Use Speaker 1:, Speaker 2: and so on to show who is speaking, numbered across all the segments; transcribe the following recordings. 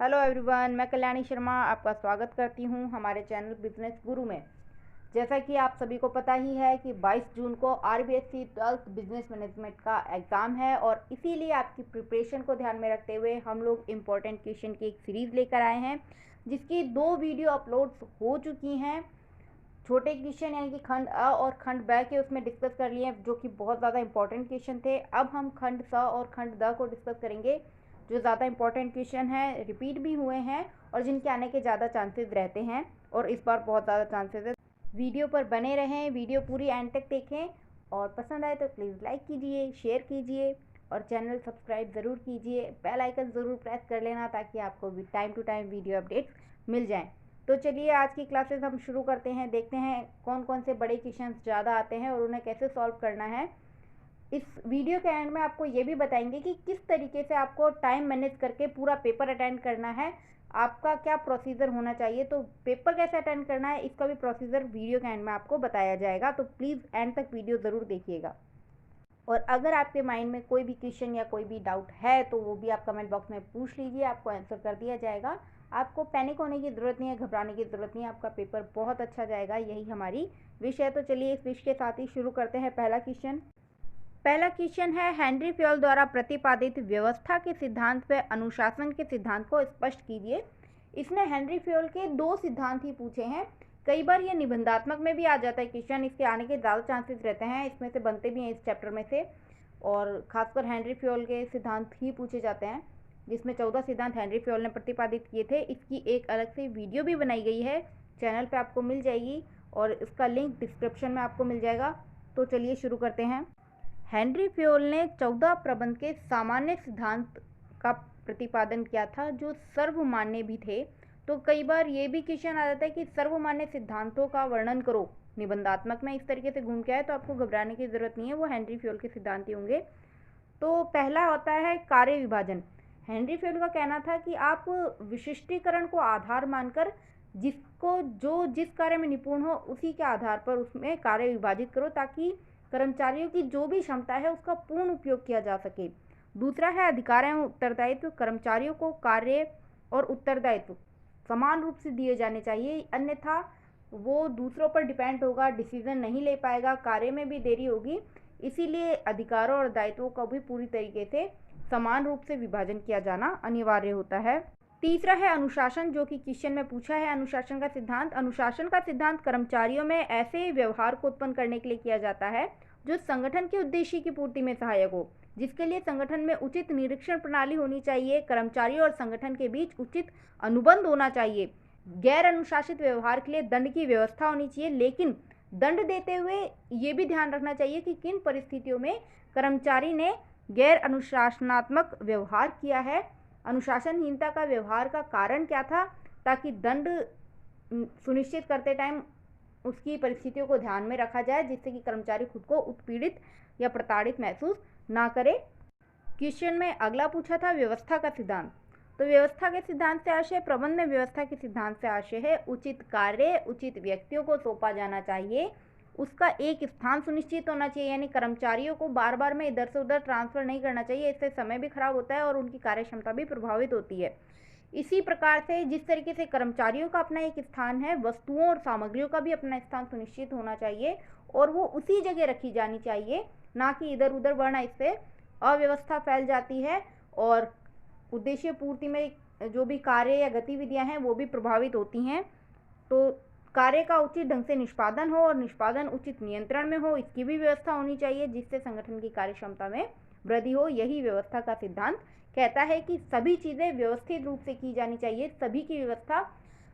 Speaker 1: Hello everyone, मैं कल्याणी शर्मा आपका स्वागत करती हूं हमारे चैनल बिजनेस गुरु में। जैसा कि आप सभी को पता ही है कि 22 जून को आरबीएससी 12th बिजनेस मैनेजमेंट का एग्ज़ाम है और इसीलिए आपकी प्रिपरेशन को ध्यान में रखते हुए हम लोग इम्पोर्टेंट क्वेश्चन की एक सीरीज़ लेकर आए हैं, जिसकी 2 वीडियो अपलोड्स हो चुकी हैं। छोटे क्वेश्चन यानी कि खंड अ और खंड ब के उसमें डिस्कस कर लिए हैं, जो कि बहुत ज़्यादा इंपॉर्टेंट क्वेश्चन थे। अब हम खंड स और खंड द को डिस्कस करेंगे, जो ज़्यादा इंपॉर्टेंट क्वेश्चन हैं, रिपीट भी हुए हैं और जिनके आने के ज़्यादा चांसेस रहते हैं और इस बार बहुत ज़्यादा चांसेस है। वीडियो पर बने रहें, वीडियो पूरी एंड तक देखें और पसंद आए तो प्लीज़ लाइक कीजिए, शेयर कीजिए और चैनल सब्सक्राइब ज़रूर कीजिए। बेल आइकन ज़रूर प्रेस कर लेना ताकि आपको भी time to time video updates मिल जाएँ। तो चलिए आज की क्लासेस हम शुरू करते हैं। देखते हैं कौन कौन से बड़े क्वेश्चंस ज़्यादा आते हैं और उन्हें कैसे सॉल्व करना है। इस वीडियो के एंड में आपको ये भी बताएंगे कि किस तरीके से आपको टाइम मैनेज करके पूरा पेपर अटेंड करना है, आपका क्या प्रोसीजर होना चाहिए। तो पेपर कैसे अटेंड करना है इसका भी प्रोसीजर वीडियो के एंड में आपको बताया जाएगा, तो प्लीज़ एंड तक वीडियो ज़रूर देखिएगा। और अगर आपके माइंड में कोई भी क्वेश्चन या कोई भी डाउट है तो वो भी आप कमेंट बॉक्स में पूछ लीजिए, आपको आंसर कर दिया जाएगा। आपको पैनिक होने की ज़रूरत नहीं है, घबराने की ज़रूरत नहीं है, आपका पेपर बहुत अच्छा जाएगा, यही हमारी विश है। तो चलिए इस विश के साथ ही शुरू करते हैं। पहला क्वेश्चन है, हेनरी फ्योल द्वारा प्रतिपादित व्यवस्था के सिद्धांत व अनुशासन के सिद्धांत को स्पष्ट कीजिए। इसने हेनरी फ्योल के 2 सिद्धांत ही पूछे हैं। कई बार ये निबंधात्मक में भी आ जाता है क्वेश्चन, इसके आने के ज़्यादा चांसेस रहते हैं, इसमें से बनते भी हैं इस चैप्टर में से। और खासकर हेनरी फ्योल के सिद्धांत ही पूछे जाते हैं, जिसमें 14 सिद्धांत हेनरी फ्योल ने प्रतिपादित किए थे। इसकी एक अलग से वीडियो भी बनाई गई है, चैनल पे आपको मिल जाएगी और इसका लिंक डिस्क्रिप्शन में आपको मिल जाएगा। तो चलिए शुरू करते हैं। हेनरी फ्योल ने 14 प्रबंध के सामान्य सिद्धांत का प्रतिपादन किया था, जो सर्वमान्य भी थे। तो कई बार ये भी क्वेश्चन आ जाता है कि सर्वमान्य सिद्धांतों का वर्णन करो, निबंधात्मक में इस तरीके से घूम के आए, तो आपको घबराने की ज़रूरत नहीं है, वो हेनरी फ्योल के सिद्धांत ही होंगे। तो पहला होता है कार्य विभाजन। हेनरी फ्योल का कहना था कि आप विशिष्टीकरण को आधार मानकर जिस कार्य में निपुण हो उसी के आधार पर उसमें कार्य विभाजित करो, ताकि कर्मचारियों की जो भी क्षमता है उसका पूर्ण उपयोग किया जा सके। दूसरा है अधिकार एवं उत्तरदायित्व। कर्मचारियों को कार्य और उत्तरदायित्व समान रूप से दिए जाने चाहिए, अन्यथा वो दूसरों पर डिपेंड होगा, डिसीजन नहीं ले पाएगा, कार्य में भी देरी होगी। इसीलिए अधिकारों और दायित्वों का भी पूरी तरीके से समान रूप से विभाजन किया जाना अनिवार्य होता है। तीसरा है अनुशासन, जो कि क्वेश्चन में पूछा है। अनुशासन का सिद्धांत कर्मचारियों में ऐसे व्यवहार को उत्पन्न करने के लिए किया जाता है जो संगठन के उद्देश्य की पूर्ति में सहायक हो, जिसके लिए संगठन में उचित निरीक्षण प्रणाली होनी चाहिए, कर्मचारियों और संगठन के बीच उचित अनुबंध होना चाहिए। गैर अनुशासित व्यवहार के लिए दंड की व्यवस्था होनी चाहिए, लेकिन दंड देते हुए ये भी ध्यान रखना चाहिए कि किन परिस्थितियों में कर्मचारी ने गैर अनुशासनात्मक व्यवहार किया है, अनुशासनहीनता का व्यवहार का कारण क्या था, ताकि दंड सुनिश्चित करते टाइम उसकी परिस्थितियों को ध्यान में रखा जाए, जिससे कि कर्मचारी खुद को उत्पीड़ित या प्रताड़ित महसूस ना करे। क्वेश्चन में अगला पूछा था व्यवस्था का सिद्धांत। तो व्यवस्था के सिद्धांत से आशय, प्रबंध में व्यवस्था के सिद्धांत से आशय है उचित कार्य उचित व्यक्तियों को सौंपा जाना चाहिए, उसका एक स्थान सुनिश्चित होना चाहिए, यानी कर्मचारियों को बार बार में इधर से उधर ट्रांसफ़र नहीं करना चाहिए, इससे समय भी खराब होता है और उनकी कार्य क्षमता भी प्रभावित होती है। इसी प्रकार से जिस तरीके से कर्मचारियों का अपना एक स्थान है, वस्तुओं और सामग्रियों का भी अपना स्थान सुनिश्चित होना चाहिए और वो उसी जगह रखी जानी चाहिए, ना कि इधर उधर, वरना इससे अव्यवस्था फैल जाती है और उद्देश्य पूर्ति में जो भी कार्य या गतिविधियां हैं वो भी प्रभावित होती हैं। तो कार्य का उचित ढंग से निष्पादन हो और निष्पादन उचित नियंत्रण में हो, इसकी भी व्यवस्था होनी चाहिए, जिससे संगठन की कार्य क्षमता में वृद्धि हो। यही व्यवस्था का सिद्धांत कहता है कि सभी चीज़ें व्यवस्थित रूप से की जानी चाहिए, सभी की व्यवस्था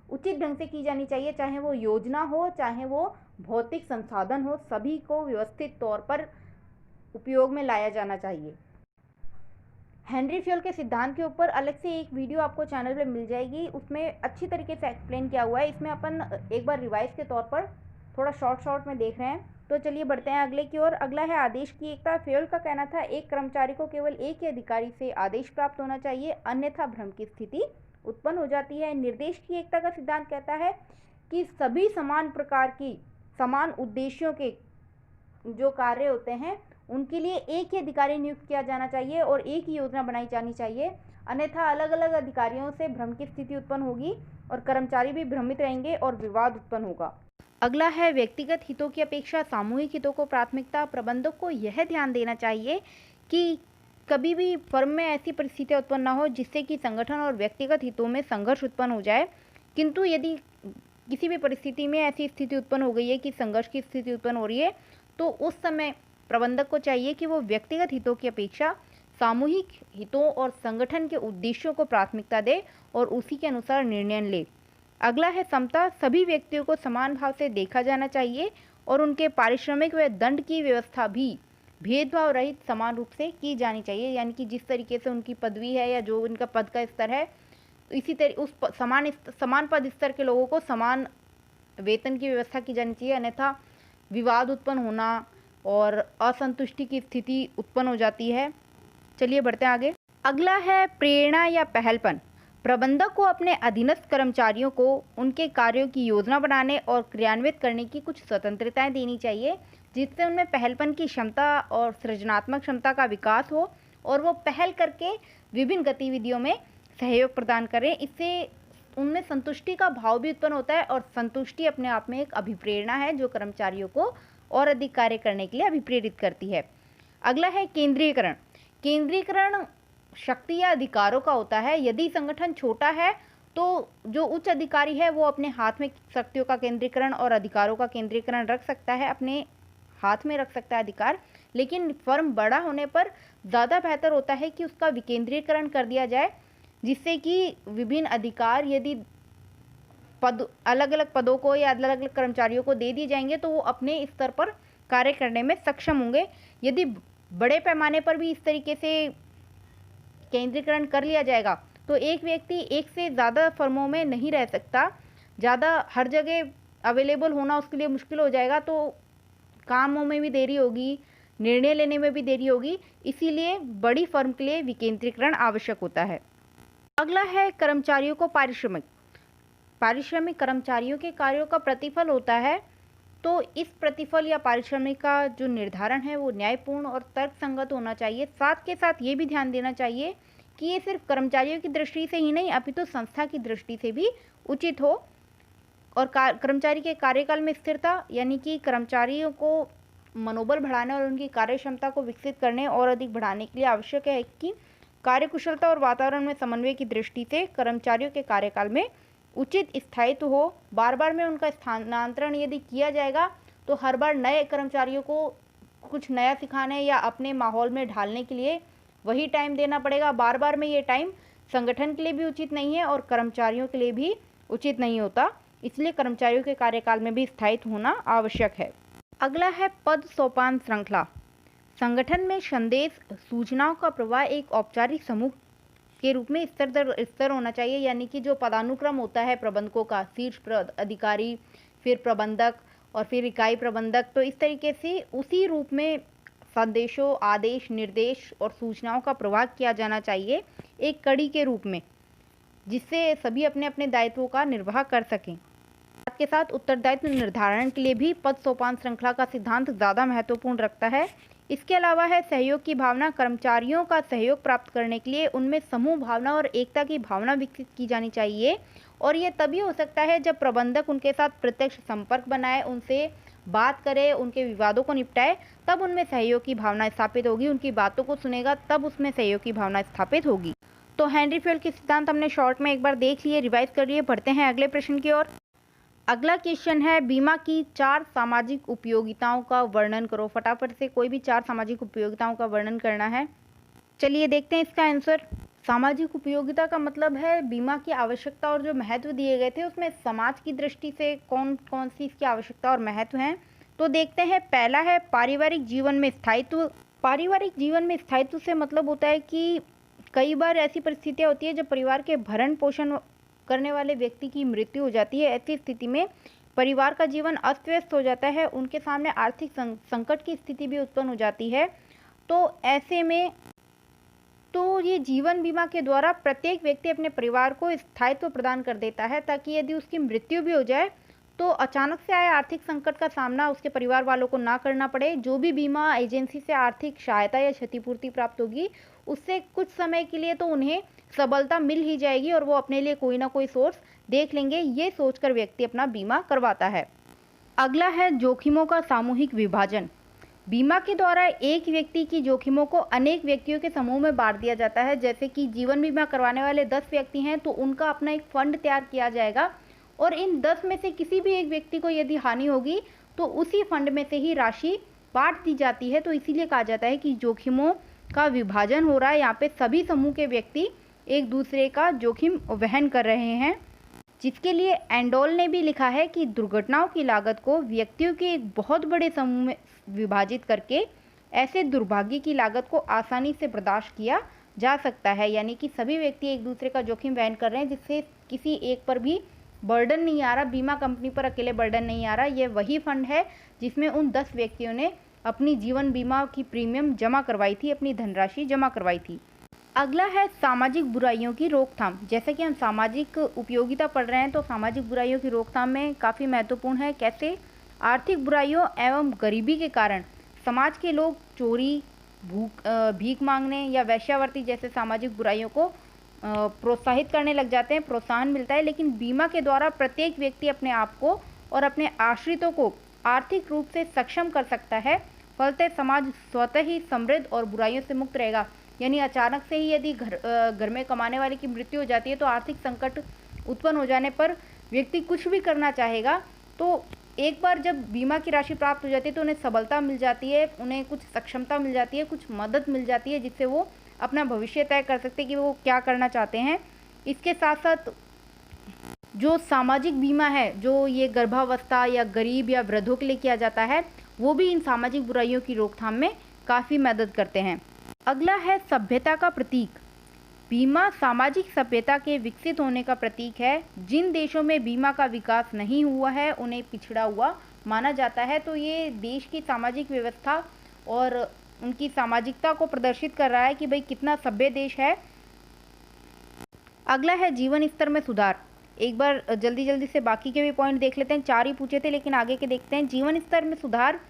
Speaker 1: उचित ढंग से की जानी चाहिए, चाहे वो योजना हो चाहे वो भौतिक संसाधन हो, सभी को व्यवस्थित तौर पर उपयोग में लाया जाना चाहिए। हेनरी फ्योल के सिद्धांत के ऊपर अलग से एक वीडियो आपको चैनल पे मिल जाएगी, उसमें अच्छी तरीके से एक्सप्लेन किया हुआ है। इसमें अपन एक बार रिवाइज के तौर पर थोड़ा शॉर्ट में देख रहे हैं। तो चलिए बढ़ते हैं अगले की ओर। अगला है आदेश की एकता। फ्योल का कहना था एक कर्मचारी को केवल एक ही अधिकारी से आदेश प्राप्त होना चाहिए, अन्यथा भ्रम की स्थिति उत्पन्न हो जाती है। निर्देश की एकता का सिद्धांत कहता है कि सभी समान प्रकार की समान उद्देश्यों के जो कार्य होते हैं उनके लिए एक ही अधिकारी नियुक्त किया जाना चाहिए और एक ही योजना बनाई जानी चाहिए, अन्यथा अलग अलग अधिकारियों से भ्रम की स्थिति उत्पन्न होगी और कर्मचारी भी भ्रमित रहेंगे और विवाद उत्पन्न होगा। अगला है व्यक्तिगत हितों की अपेक्षा सामूहिक हितों को प्राथमिकता। प्रबंधक को यह ध्यान देना चाहिए कि कभी भी फर्म में ऐसी परिस्थितियां उत्पन्न ना हो जिससे कि संगठन और व्यक्तिगत हितों में संघर्ष उत्पन्न हो जाए। किंतु यदि किसी भी परिस्थिति में ऐसी स्थिति उत्पन्न हो गई है कि संघर्ष की स्थिति उत्पन्न हो रही है, तो उस समय प्रबंधक को चाहिए कि वो व्यक्तिगत हितों की अपेक्षा सामूहिक हितों और संगठन के उद्देश्यों को प्राथमिकता दे और उसी के अनुसार निर्णय ले। अगला है समता। सभी व्यक्तियों को समान भाव से देखा जाना चाहिए और उनके पारिश्रमिक व दंड की व्यवस्था भी भेदभाव रहित समान रूप से की जानी चाहिए। यानी कि जिस तरीके से उनकी पदवी है या जो उनका पद का स्तर है, तो इसी तरह उस समान पद स्तर के लोगों को समान वेतन की व्यवस्था की जानी चाहिए, अन्यथा विवाद उत्पन्न होना और असंतुष्टि की स्थिति उत्पन्न हो जाती है। चलिए बढ़ते हैं आगे। अगला है प्रेरणा या पहलपन। प्रबंधक को अपने अधीनस्थ कर्मचारियों को उनके कार्यों की योजना बनाने और क्रियान्वित करने की कुछ स्वतंत्रताएं देनी चाहिए, जिससे उनमें पहलपन की क्षमता और सृजनात्मक क्षमता का विकास हो और वो पहल करके विभिन्न गतिविधियों में सहयोग प्रदान करें। इससे उनमें संतुष्टि का भाव भी उत्पन्न होता है और संतुष्टि अपने आप में एक अभिप्रेरणा है जो कर्मचारियों को और अधिक कार्य करने के लिए अभिप्रेरित करती है। अगला है केंद्रीयकरण। केंद्रीकरण शक्ति या अधिकारों का होता है। यदि संगठन छोटा है तो जो उच्च अधिकारी है वो अपने हाथ में शक्तियों का केंद्रीकरण और अधिकारों का केंद्रीकरण रख सकता है, अपने हाथ में रख सकता है अधिकार। लेकिन फर्म बड़ा होने पर ज़्यादा बेहतर होता है कि उसका विकेंद्रीकरण कर दिया जाए, जिससे कि विभिन्न अधिकार यदि अलग अलग पदों को या अलग अलग कर्मचारियों को दे दिए जाएंगे तो वो अपने स्तर पर कार्य करने में सक्षम होंगे। यदि बड़े पैमाने पर भी इस तरीके से केंद्रीकरण कर लिया जाएगा तो एक व्यक्ति एक से ज़्यादा फर्मों में नहीं रह सकता, ज़्यादा हर जगह अवेलेबल होना उसके लिए मुश्किल हो जाएगा, तो कामों में भी देरी होगी, निर्णय लेने में भी देरी होगी। इसीलिए बड़ी फर्म के लिए विकेंद्रीकरण आवश्यक होता है। अगला है कर्मचारियों को पारिश्रमिक। पारिश्रमिक कर्मचारियों के कार्यों का प्रतिफल होता है, तो इस प्रतिफल या पारिश्रमिक का जो निर्धारण है वो न्यायपूर्ण और तर्कसंगत होना चाहिए। साथ के साथ ये भी ध्यान देना चाहिए कि ये सिर्फ कर्मचारियों की दृष्टि से ही नहीं अपितु संस्था की दृष्टि से भी उचित हो। और कर्मचारी के कार्यकाल में स्थिरता, यानी कि कर्मचारियों को मनोबल बढ़ाने और उनकी कार्य क्षमता को विकसित करने और अधिक बढ़ाने के लिए आवश्यक है कि कार्यकुशलता और वातावरण में समन्वय की दृष्टि से कर्मचारियों के कार्यकाल में उचित स्थायित्व हो। बार बार में उनका स्थानांतरण यदि किया जाएगा तो हर बार नए कर्मचारियों को कुछ नया सिखाने या अपने माहौल में ढालने के लिए वही टाइम देना पड़ेगा। बार बार में ये टाइम संगठन के लिए भी उचित नहीं है और कर्मचारियों के लिए भी उचित नहीं होता, इसलिए कर्मचारियों के कार्यकाल में भी स्थायित्व होना आवश्यक है। अगला है पद सोपान श्रृंखला। संगठन में संदेश सूचनाओं का प्रवाह एक औपचारिक समूह के रूप में स्तर दर स्तर होना चाहिए, यानी कि जो पदानुक्रम होता है प्रबंधकों का, शीर्ष पद अधिकारी, फिर प्रबंधक और फिर इकाई प्रबंधक, तो इस तरीके से उसी रूप में संदेशों, आदेश, निर्देश और सूचनाओं का प्रवाह किया जाना चाहिए एक कड़ी के रूप में, जिससे सभी अपने अपने दायित्वों का निर्वाह कर सकें। साथ के साथ उत्तरदायित्व निर्धारण के लिए भी पद सोपान श्रृंखला का सिद्धांत ज़्यादा महत्वपूर्ण रखता है। इसके अलावा है सहयोग की भावना। कर्मचारियों का सहयोग प्राप्त करने के लिए उनमें समूह भावना और एकता की भावना विकसित की जानी चाहिए, और ये तभी हो सकता है जब प्रबंधक उनके साथ प्रत्यक्ष संपर्क बनाए, उनसे बात करे, उनके विवादों को निपटाए, तब उनमें सहयोग की भावना स्थापित होगी। उनकी बातों को सुनेगा तब उसमें सहयोग की भावना स्थापित होगी। तो हेनरी फील्ड के सिद्धांत हमने शॉर्ट में एक बार देख लिए, रिवाइज कर लिए। बढ़ते हैं अगले प्रश्न की ओर। अगला क्वेश्चन है, बीमा की 4 सामाजिक उपयोगिताओं का वर्णन करो। फटाफट से कोई भी 4 सामाजिक उपयोगिताओं का वर्णन करना है। चलिए देखते हैं इसका आंसर। सामाजिक उपयोगिता का मतलब है बीमा की आवश्यकता और जो महत्व दिए गए थे उसमें समाज की दृष्टि से कौन कौन सी इसकी आवश्यकता और महत्व हैं। तो देखते हैं, पहला है पारिवारिक जीवन में स्थायित्व। पारिवारिक जीवन में स्थायित्व से मतलब होता है कि कई बार ऐसी परिस्थितियाँ होती है जब परिवार के भरण पोषण करने वाले व्यक्ति की मृत्यु हो जाती है। ऐसी स्थिति में परिवार का जीवन अस्त व्यस्त हो जाता है, उनके सामने आर्थिक संकट की स्थिति भी उत्पन्न हो जाती है। तो ऐसे में तो ये जीवन बीमा के द्वारा प्रत्येक व्यक्ति अपने परिवार को स्थायित्व प्रदान कर देता है, ताकि यदि उसकी मृत्यु भी हो जाए तो अचानक से आए आर्थिक संकट का सामना उसके परिवार वालों को ना करना पड़े। जो भी बीमा एजेंसी से आर्थिक सहायता या क्षतिपूर्ति प्राप्त होगी उससे कुछ समय के लिए तो उन्हें सबलता मिल ही जाएगी और वो अपने लिए कोई ना कोई सोर्स देख लेंगे, ये सोचकर व्यक्ति अपना बीमा करवाता है। अगला है जोखिमों का सामूहिक विभाजन। बीमा के द्वारा एक व्यक्ति की जोखिमों को अनेक व्यक्तियों के समूह में बांट दिया जाता है। जैसे कि जीवन बीमा करवाने वाले 10 व्यक्ति हैं तो उनका अपना एक फंड तैयार किया जाएगा और इन 10 में से किसी भी एक व्यक्ति को यदि हानि होगी तो उसी फंड में से ही राशि बांट दी जाती है। तो इसीलिए कहा जाता है कि जोखिमों का विभाजन हो रहा है। यहाँ पे सभी समूह के व्यक्ति एक दूसरे का जोखिम वहन कर रहे हैं, जिसके लिए एंडोल ने भी लिखा है कि दुर्घटनाओं की लागत को व्यक्तियों के एक बहुत बड़े समूह में विभाजित करके ऐसे दुर्भाग्य की लागत को आसानी से बर्दाश्त किया जा सकता है। यानी कि सभी व्यक्ति एक दूसरे का जोखिम वहन कर रहे हैं, जिससे किसी एक पर भी बर्डन नहीं आ रहा, बीमा कंपनी पर अकेले बर्डन नहीं आ रहा। ये वही फंड है जिसमें उन 10 व्यक्तियों ने अपनी जीवन बीमा की प्रीमियम जमा करवाई थी, अपनी धनराशि जमा करवाई थी। अगला है सामाजिक बुराइयों की रोकथाम। जैसे कि हम सामाजिक उपयोगिता पढ़ रहे हैं तो सामाजिक बुराइयों की रोकथाम में काफ़ी महत्वपूर्ण है। कैसे? आर्थिक बुराइयों एवं गरीबी के कारण समाज के लोग चोरी, भीख मांगने या वेश्यावृत्ति जैसे सामाजिक बुराइयों को प्रोत्साहित करने लग जाते हैं, प्रोत्साहन मिलता है। लेकिन बीमा के द्वारा प्रत्येक व्यक्ति अपने आप को और अपने आश्रितों को आर्थिक रूप से सक्षम कर सकता है। फलतः समाज स्वतः ही समृद्ध और बुराइयों से मुक्त रहेगा। यानी अचानक से ही यदि घर में कमाने वाले की मृत्यु हो जाती है तो आर्थिक संकट उत्पन्न हो जाने पर व्यक्ति कुछ भी करना चाहेगा, तो एक बार जब बीमा की राशि प्राप्त हो जाती है तो उन्हें सबलता मिल जाती है, उन्हें कुछ सक्षमता मिल जाती है, कुछ मदद मिल जाती है, जिससे वो अपना भविष्य तय कर सकते हैं कि वो क्या करना चाहते हैं। इसके साथ साथ जो सामाजिक बीमा है, जो ये गर्भावस्था या गरीब या वृद्धों के लिए किया जाता है, वो भी इन सामाजिक बुराइयों की रोकथाम में काफ़ी मदद करते हैं। अगला है सभ्यता का प्रतीक। बीमा सामाजिक सभ्यता के विकसित होने का प्रतीक है। जिन देशों में बीमा का विकास नहीं हुआ है उन्हें पिछड़ा हुआ माना जाता है। तो ये देश की सामाजिक व्यवस्था और उनकी सामाजिकता को प्रदर्शित कर रहा है कि भाई कितना सभ्य देश है। अगला है जीवन स्तर में सुधार। एक बार जल्दी से बाकी के भी पॉइंट देख लेते हैं। 4 ही पूछे थे लेकिन आगे के देखते हैं। जीवन स्तर में सुधार।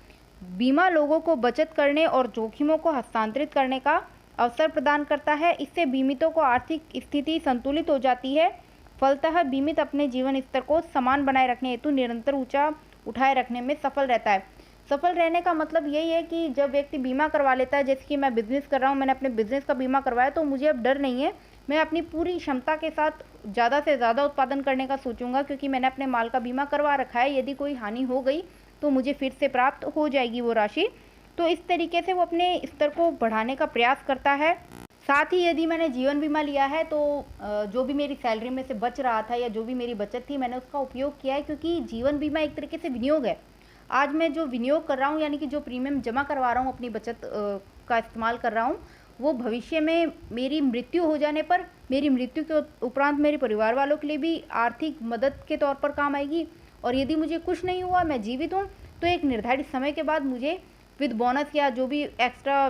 Speaker 1: बीमा लोगों को बचत करने और जोखिमों को हस्तांतरित करने का अवसर प्रदान करता है। इससे बीमितों को आर्थिक स्थिति संतुलित हो जाती है। फलतः बीमित अपने जीवन स्तर को समान बनाए रखने हेतु निरंतर ऊंचा उठाए रखने में सफल रहता है। सफल रहने का मतलब यही है कि जब व्यक्ति बीमा करवा लेता है, जैसे कि मैं बिजनेस कर रहा हूँ, मैंने अपने बिजनेस का बीमा करवाया तो मुझे अब डर नहीं है। मैं अपनी पूरी क्षमता के साथ ज़्यादा से ज़्यादा उत्पादन करने का सोचूंगा, क्योंकि मैंने अपने माल का बीमा करवा रखा है। यदि कोई हानि हो गई तो मुझे फिर से प्राप्त हो जाएगी वो राशि। तो इस तरीके से वो अपने स्तर को बढ़ाने का प्रयास करता है। साथ ही यदि मैंने जीवन बीमा लिया है तो जो भी मेरी सैलरी में से बच रहा था या जो भी मेरी बचत थी मैंने उसका उपयोग किया है, क्योंकि जीवन बीमा एक तरीके से विनियोग है। आज मैं जो विनियोग कर रहा हूँ, यानी कि जो प्रीमियम जमा करवा रहा हूँ, अपनी बचत का इस्तेमाल कर रहा हूँ, वो भविष्य में मेरी मृत्यु हो जाने पर, मेरी मृत्यु के उपरांत मेरे परिवार वालों के लिए भी आर्थिक मदद के तौर पर काम आएगी। और यदि मुझे कुछ नहीं हुआ, मैं जीवित हूँ, तो एक निर्धारित समय के बाद मुझे विद बोनस या जो भी एक्स्ट्रा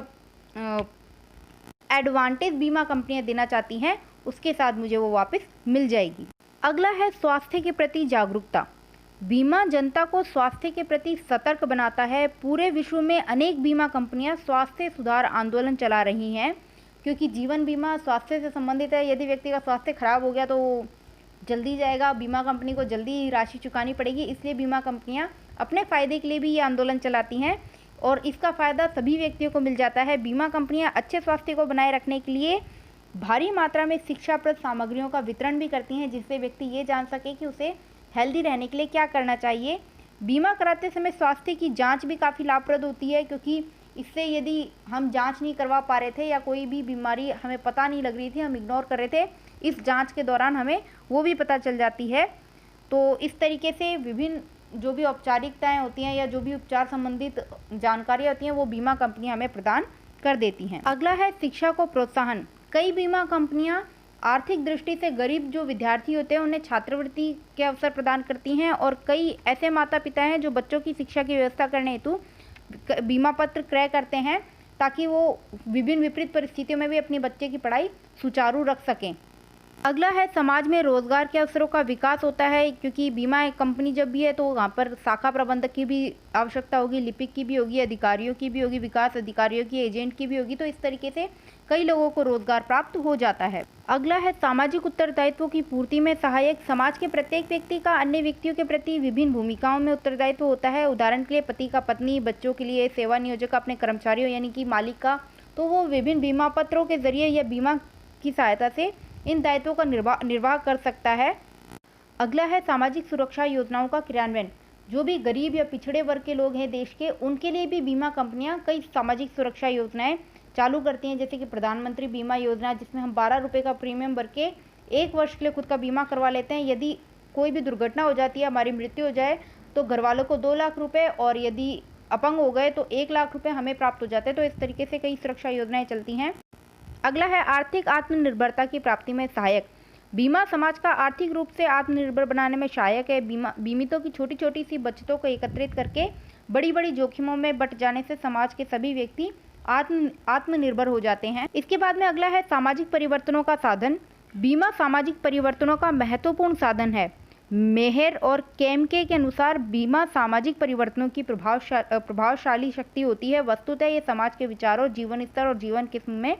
Speaker 1: एडवांटेज बीमा कंपनियां देना चाहती हैं उसके साथ मुझे वो वापस मिल जाएगी। अगला है स्वास्थ्य के प्रति जागरूकता। बीमा जनता को स्वास्थ्य के प्रति सतर्क बनाता है। पूरे विश्व में अनेक बीमा कंपनियां स्वास्थ्य सुधार आंदोलन चला रही हैं, क्योंकि जीवन बीमा स्वास्थ्य से संबंधित है। यदि व्यक्ति का स्वास्थ्य खराब हो गया तो जल्दी जाएगा, बीमा कंपनी को जल्दी राशि चुकानी पड़ेगी। इसलिए बीमा कंपनियां अपने फ़ायदे के लिए भी ये आंदोलन चलाती हैं और इसका फ़ायदा सभी व्यक्तियों को मिल जाता है। बीमा कंपनियां अच्छे स्वास्थ्य को बनाए रखने के लिए भारी मात्रा में शिक्षाप्रद सामग्रियों का वितरण भी करती हैं, जिससे व्यक्ति ये जान सके कि उसे हेल्दी रहने के लिए क्या करना चाहिए। बीमा कराते समय स्वास्थ्य की जांच भी काफ़ी लाभप्रद होती है, क्योंकि इससे यदि हम जांच नहीं करवा पा रहे थे या कोई भी बीमारी हमें पता नहीं लग रही थी, हम इग्नोर कर रहे थे, इस जांच के दौरान हमें वो भी पता चल जाती है। तो इस तरीके से विभिन्न जो भी औपचारिकताएं होती हैं या जो भी उपचार संबंधित जानकारियाँ होती हैं वो बीमा कंपनियां हमें प्रदान कर देती हैं। अगला है शिक्षा को प्रोत्साहन। कई बीमा कंपनियां आर्थिक दृष्टि से गरीब जो विद्यार्थी होते हैं उन्हें छात्रवृत्ति के अवसर प्रदान करती हैं, और कई ऐसे माता पिता हैं जो बच्चों की शिक्षा की व्यवस्था करने हेतु बीमा पत्र क्रय करते हैं, ताकि वो विभिन्न विपरीत परिस्थितियों में भी अपने बच्चे की पढ़ाई सुचारू रख सकें। अगला है समाज में रोजगार के अवसरों का विकास होता है, क्योंकि बीमा एक कंपनी जब भी है तो वहाँ पर शाखा प्रबंधक की भी आवश्यकता होगी, लिपिक की भी होगी, अधिकारियों की भी होगी, विकास अधिकारियों की, एजेंट की भी होगी। तो इस तरीके से कई लोगों को रोजगार प्राप्त हो जाता है। अगला है सामाजिक उत्तरदायित्वों की पूर्ति में सहायक। समाज के प्रत्येक व्यक्ति का अन्य व्यक्तियों के प्रति विभिन्न भूमिकाओं में उत्तरदायित्व होता है। उदाहरण के लिए पति का पत्नी, बच्चों के लिए सेवा नियोजक का अपने कर्मचारियों यानी कि मालिक का, तो वो विभिन्न बीमा पत्रों के जरिए या बीमा की सहायता से इन दायित्वों का निर्वाह कर सकता है। अगला है सामाजिक सुरक्षा योजनाओं का क्रियान्वयन। जो भी गरीब या पिछड़े वर्ग के लोग हैं देश के, उनके लिए भी बीमा कंपनियां कई सामाजिक सुरक्षा योजनाएं चालू करती हैं, जैसे कि प्रधानमंत्री बीमा योजना, जिसमें हम 12 रुपये का प्रीमियम भर के 1 वर्ष के लिए खुद का बीमा करवा लेते हैं। यदि कोई भी दुर्घटना हो जाती है, हमारी मृत्यु हो जाए, तो घर वालों को 2 लाख रुपये, और यदि अपंग हो गए तो 1 लाख रुपये हमें प्राप्त हो जाते हैं। तो इस तरीके से कई सुरक्षा योजनाएं चलती हैं। अगला है आर्थिक आत्मनिर्भरता की प्राप्ति में सहायक। बीमा समाज का आर्थिक रूप से आत्मनिर्भर बनाने में सहायक है। बीमितों की छोटी छोटी सी बचतों को एकत्रित करके बड़ी बड़ी जोखिमों में बट जाने से समाज के सभी व्यक्ति आत्मनिर्भर हो जाते हैं। इसके बाद में अगला है सामाजिक परिवर्तनों का साधन। बीमा सामाजिक परिवर्तनों का महत्वपूर्ण साधन है। मेहर और केमके के अनुसार बीमा सामाजिक परिवर्तनों की प्रभावशाली शक्ति होती है। वस्तुतः ये समाज के विचारों, जीवन स्तर और जीवन किस्म में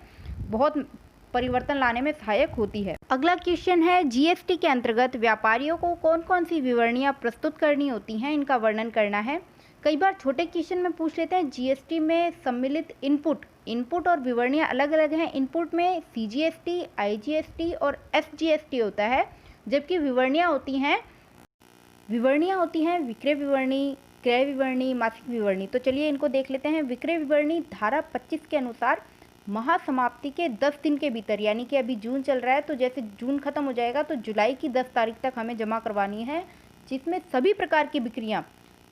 Speaker 1: बहुत परिवर्तन लाने में सहायक होती है। अगला क्वेश्चन है, जीएसटी के अंतर्गत व्यापारियों को कौन कौन सी विवरणियां प्रस्तुत करनी होती हैं, इनका वर्णन करना है। कई बार छोटे क्वेश्चन में पूछ लेते हैं। जीएसटी में सम्मिलित इनपुट और विवरणियां अलग अलग हैं। इनपुट में सीजीएसटी, आईजीएसटी और एसजीएसटी होता है, जबकि विवरणियां होती हैं विक्रय विवरणी, क्रय विवरणी, मासिक विवरणी। तो चलिए इनको देख लेते हैं। विक्रय विवरणी धारा 25 के अनुसार महासमाप्ति के 10 दिन के भीतर, यानी कि अभी जून चल रहा है, तो जैसे जून खत्म हो जाएगा तो जुलाई की 10 तारीख तक हमें जमा करवानी है, जिसमें सभी प्रकार की बिक्रियां,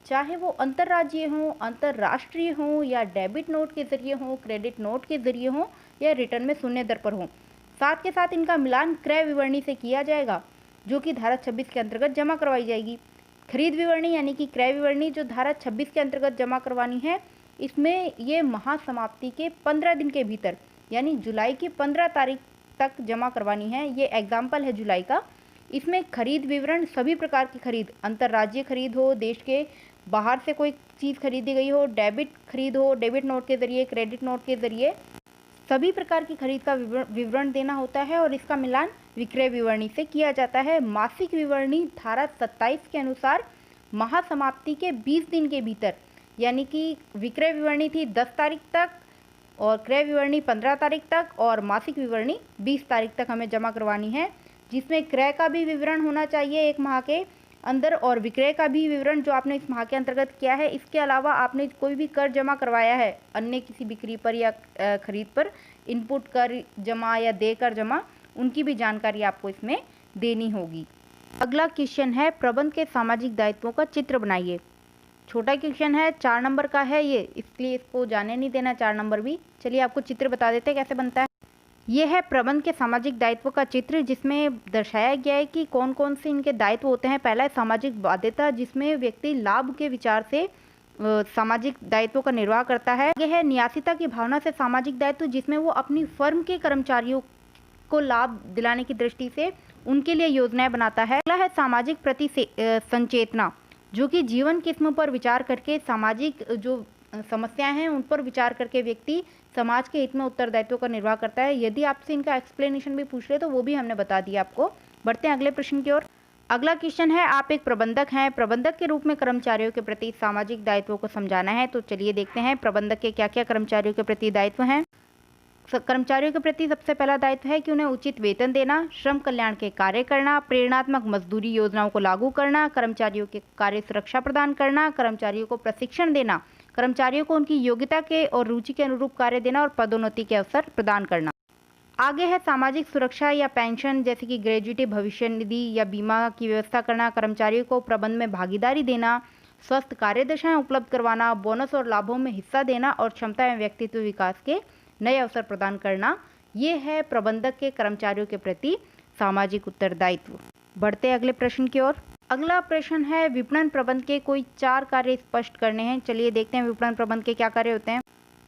Speaker 1: चाहे वो अंतर्राज्यीय हों, अंतर्राष्ट्रीय हों, या डेबिट नोट के जरिए हों, क्रेडिट नोट के जरिए हों, या रिटर्न में शून्य दर पर हों। साथ के साथ इनका मिलान क्रय विवरणी से किया जाएगा, जो कि धारा 26 के अंतर्गत जमा करवाई जाएगी। खरीद विवरणी यानी कि क्रय विवरणी जो धारा 26 के अंतर्गत जमा करवानी है, इसमें ये महासमाप्ति के 15 दिन के भीतर, यानी जुलाई की 15 तारीख तक जमा करवानी है। ये एग्जाम्पल है जुलाई का। इसमें खरीद विवरण, सभी प्रकार की खरीद, अंतर्राज्यीय खरीद हो, देश के बाहर से कोई चीज़ खरीदी गई हो, डेबिट खरीद हो, डेबिट नोट के जरिए, क्रेडिट नोट के जरिए, सभी प्रकार की खरीद का विवरण देना होता है, और इसका मिलान विक्रय विवरणी से किया जाता है। मासिक विवरणी धारा 27 के अनुसार महासमाप्ति के 20 दिन के भीतर, यानी कि विक्रय विवरणी थी 10 तारीख तक, और क्रय विवरणी 15 तारीख तक, और मासिक विवरणी 20 तारीख तक हमें जमा करवानी है, जिसमें क्रय का भी विवरण होना चाहिए 1 माह के अंदर, और विक्रय का भी विवरण जो आपने इस माह के अंतर्गत किया है। इसके अलावा आपने कोई भी कर जमा करवाया है अन्य किसी बिक्री पर या खरीद पर, इनपुट कर जमा या दे कर जमा, उनकी भी जानकारी आपको इसमें देनी होगी। अगला क्वेश्चन है, प्रबंध के सामाजिक दायित्वों का चित्र बनाइए। छोटा क्वेश्चन है, 4 नंबर का है ये, इसलिए इसको जाने नहीं देना 4 नंबर भी। चलिए आपको चित्र बता देते हैं कैसे बनता है। ये है प्रबंध के सामाजिक दायित्व का चित्र, जिसमें दर्शाया गया है कि कौन कौन से इनके दायित्व होते हैं। पहला है सामाजिक बाध्यता, जिसमें व्यक्ति लाभ के विचार से सामाजिक दायित्वों का निर्वाह करता है। यह है न्यासिता की भावना से सामाजिक दायित्व, जिसमें वो अपनी फर्म के कर्मचारियों को लाभ दिलाने की दृष्टि से उनके लिए योजनाएं बनाता है। अगला है सामाजिक प्रति संचेतना, जो कि जीवन किस्म पर विचार करके, सामाजिक जो समस्याएं हैं उन पर विचार करके व्यक्ति समाज के हित में उत्तरदायित्व का निर्वाह करता है। यदि आपसे इनका एक्सप्लेनेशन भी पूछ ले तो वो भी हमने बता दिया आपको। बढ़ते हैं अगले प्रश्न की ओर। अगला क्वेश्चन है, आप एक प्रबंधक हैं, प्रबंधक के रूप में कर्मचारियों के प्रति सामाजिक दायित्वों को समझाना है। तो चलिए देखते हैं प्रबंधक के क्या क्या कर्मचारियों के प्रति दायित्व हैं। कर्मचारियों के प्रति सबसे पहला दायित्व है कि उन्हें उचित वेतन देना, श्रम कल्याण के कार्य करना, प्रेरणात्मक मजदूरी योजनाओं को लागू करना, कर्मचारियों के कार्य सुरक्षा प्रदान करना, कर्मचारियों को प्रशिक्षण देना, कर्मचारियों को उनकी योग्यता के और रुचि के अनुरूप कार्य देना, और पदोन्नति के अवसर प्रदान करना। आगे है सामाजिक सुरक्षा या पेंशन, जैसे कि ग्रेजुएटी, भविष्य निधि या बीमा की व्यवस्था करना, कर्मचारियों को प्रबंध में भागीदारी देना, स्वस्थ कार्यदशाएं उपलब्ध करवाना, बोनस और लाभों में हिस्सा देना, और क्षमता एवं व्यक्तित्व विकास के नए अवसर प्रदान करना। ये है प्रबंधक के कर्मचारियों के प्रति सामाजिक उत्तरदायित्व। बढ़ते अगले प्रश्न की ओर। अगला प्रश्न है, विपणन प्रबंध के कोई 4 कार्य स्पष्ट करने हैं। चलिए देखते हैं विपणन प्रबंध के क्या कार्य होते हैं।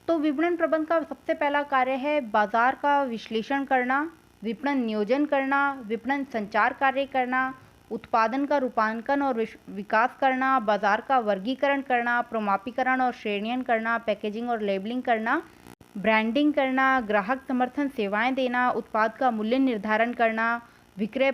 Speaker 1: तो विपणन प्रबंध का सबसे पहला कार्य है बाजार का विश्लेषण करना, विपणन नियोजन करना, विपणन संचार कार्य करना, उत्पादन का रूपांकन और विकास करना, बाजार का वर्गीकरण करना, प्रमापीकरण और श्रेणीकरण करना, पैकेजिंग और लेबलिंग करना, ब्रांडिंग करना, ग्राहक समर्थन सेवाएं देना, उत्पाद का मूल्य निर्धारण करना, विक्रय,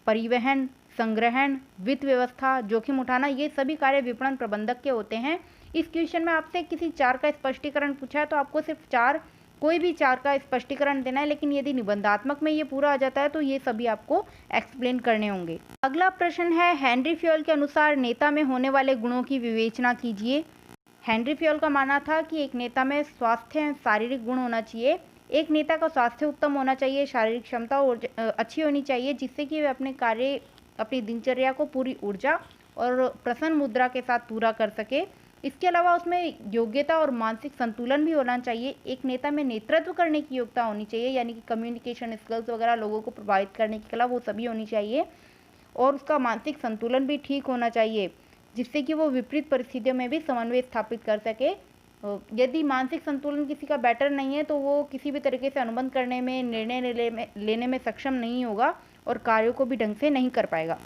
Speaker 1: परिवहन, संग्रहण, वित्त व्यवस्था, जोखिम उठाना, ये सभी कार्य विपणन प्रबंधक के होते हैं। इस क्वेश्चन में आपसे किसी 4 का स्पष्टीकरण पूछा है तो आपको सिर्फ 4, कोई भी 4 का स्पष्टीकरण देना है, लेकिन यदि निबंधात्मक में ये पूरा आ जाता है तो ये सभी आपको एक्सप्लेन करने होंगे। अगला प्रश्न है, हेनरी फ्योल के अनुसार नेता में होने वाले गुणों की विवेचना कीजिए। हेनरी फ्योल का मानना था कि एक नेता में स्वास्थ्य शारीरिक गुण होना चाहिए। एक नेता का स्वास्थ्य उत्तम होना चाहिए, शारीरिक क्षमता अच्छी होनी चाहिए, जिससे कि वे अपने कार्य, अपनी दिनचर्या को पूरी ऊर्जा और प्रसन्न मुद्रा के साथ पूरा कर सके। इसके अलावा उसमें योग्यता और मानसिक संतुलन भी होना चाहिए। एक नेता में नेतृत्व करने की योग्यता होनी चाहिए, यानी कि कम्युनिकेशन स्किल्स वगैरह, लोगों को प्रभावित करने की कला, वो सभी होनी चाहिए। और उसका मानसिक संतुलन भी ठीक होना चाहिए, जिससे कि वो विपरीत परिस्थितियों में भी समन्वय स्थापित कर सके। यदि मानसिक संतुलन किसी का बेटर नहीं है तो वो किसी भी तरीके से अनुबंध करने में, निर्णय लेने में सक्षम नहीं होगा और कार्यों को भी ढंग से नहीं कर पाएगा।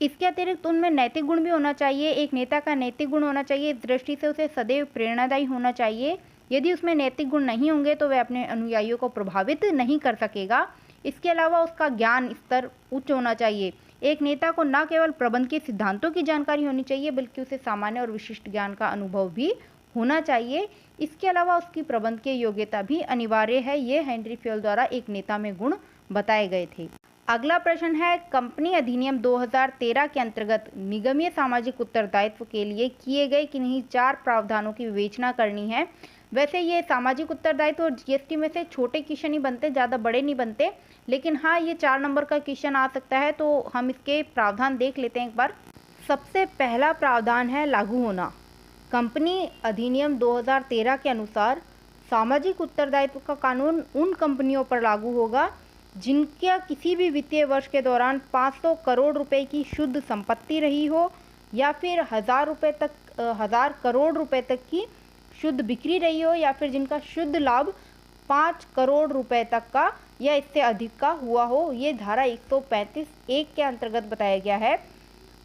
Speaker 1: इसके अतिरिक्त उनमें नैतिक गुण भी होना चाहिए। एक नेता का नैतिक गुण होना चाहिए, इस दृष्टि से उसे सदैव प्रेरणादायी होना चाहिए। यदि उसमें नैतिक गुण नहीं होंगे तो वह अपने अनुयायियों को प्रभावित नहीं कर सकेगा। इसके अलावा उसका ज्ञान स्तर उच्च होना चाहिए। एक नेता को न केवल प्रबंध के सिद्धांतों की जानकारी होनी चाहिए, बल्कि उसे सामान्य और विशिष्ट ज्ञान का अनुभव भी होना चाहिए। इसके अलावा उसकी प्रबंध की योग्यता भी अनिवार्य है। ये हेनरी फ्योल द्वारा एक नेता में गुण बताए गए थे। अगला प्रश्न है, कंपनी अधिनियम 2013 के अंतर्गत निगमीय सामाजिक उत्तरदायित्व के लिए किए गए किन्हीं 4 प्रावधानों की विवेचना करनी है। वैसे ये सामाजिक उत्तरदायित्व और जीएसटी में से छोटे क्वेश्चन ही बनते, ज़्यादा बड़े नहीं बनते, लेकिन हाँ, ये 4 नंबर का क्वेश्चन आ सकता है, तो हम इसके प्रावधान देख लेते हैं एक बार। सबसे पहला प्रावधान है लागू होना। कंपनी अधिनियम 2013 के अनुसार सामाजिक उत्तरदायित्व का कानून उन कंपनियों पर लागू होगा जिनका किसी भी वित्तीय वर्ष के दौरान 500 करोड़ रुपए की शुद्ध संपत्ति रही हो, या फिर 1000 करोड़ रुपए तक की शुद्ध बिक्री रही हो, या फिर जिनका शुद्ध लाभ 5 करोड़ रुपए तक का या इससे अधिक का हुआ हो। ये धारा 135(1) के अंतर्गत बताया गया है।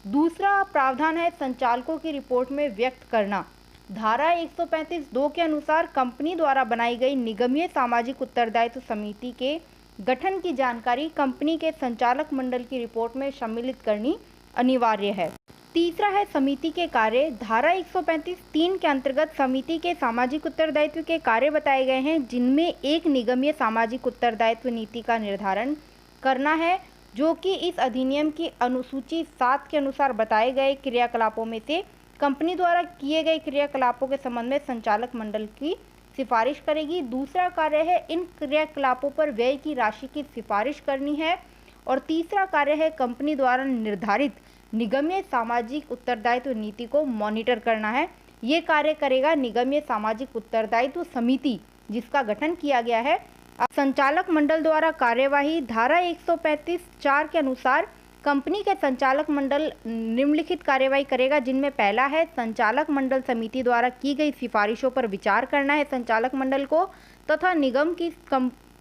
Speaker 1: दूसरा प्रावधान है संचालकों की रिपोर्ट में व्यक्त करना। धारा 135(2) के अनुसार कंपनी द्वारा बनाई गई निगमीय सामाजिक उत्तरदायित्व समिति के गठन की जानकारी कंपनी के संचालक मंडल की रिपोर्ट में सम्मिलित करनी अनिवार्य है। तीसरा है समिति के कार्य। धारा 135(3) के अंतर्गत समिति के सामाजिक उत्तरदायित्व के कार्य बताए गए हैं, जिनमें एक निगमीय सामाजिक उत्तरदायित्व नीति का निर्धारण करना है, जो कि इस अधिनियम की अनुसूची 7 के अनुसार बताए गए क्रियाकलापों में से कंपनी द्वारा किए गए क्रियाकलापों के संबंध में संचालक मंडल की सिफारिश करेगी। दूसरा कार्य है इन क्रियाकलापों पर व्यय की राशि की सिफारिश करनी है। और तीसरा कार्य है कंपनी द्वारा निर्धारित निगमीय सामाजिक उत्तरदायित्व नीति को मॉनिटर करना है। ये कार्य करेगा निगमीय सामाजिक उत्तरदायित्व समिति, जिसका गठन किया गया है। संचालक मंडल द्वारा कार्यवाही। धारा 135(4) के अनुसार कंपनी के संचालक मंडल निम्नलिखित कार्यवाही करेगा, जिनमें पहला है संचालक मंडल समिति द्वारा की गई सिफारिशों पर विचार करना है संचालक मंडल को, तथा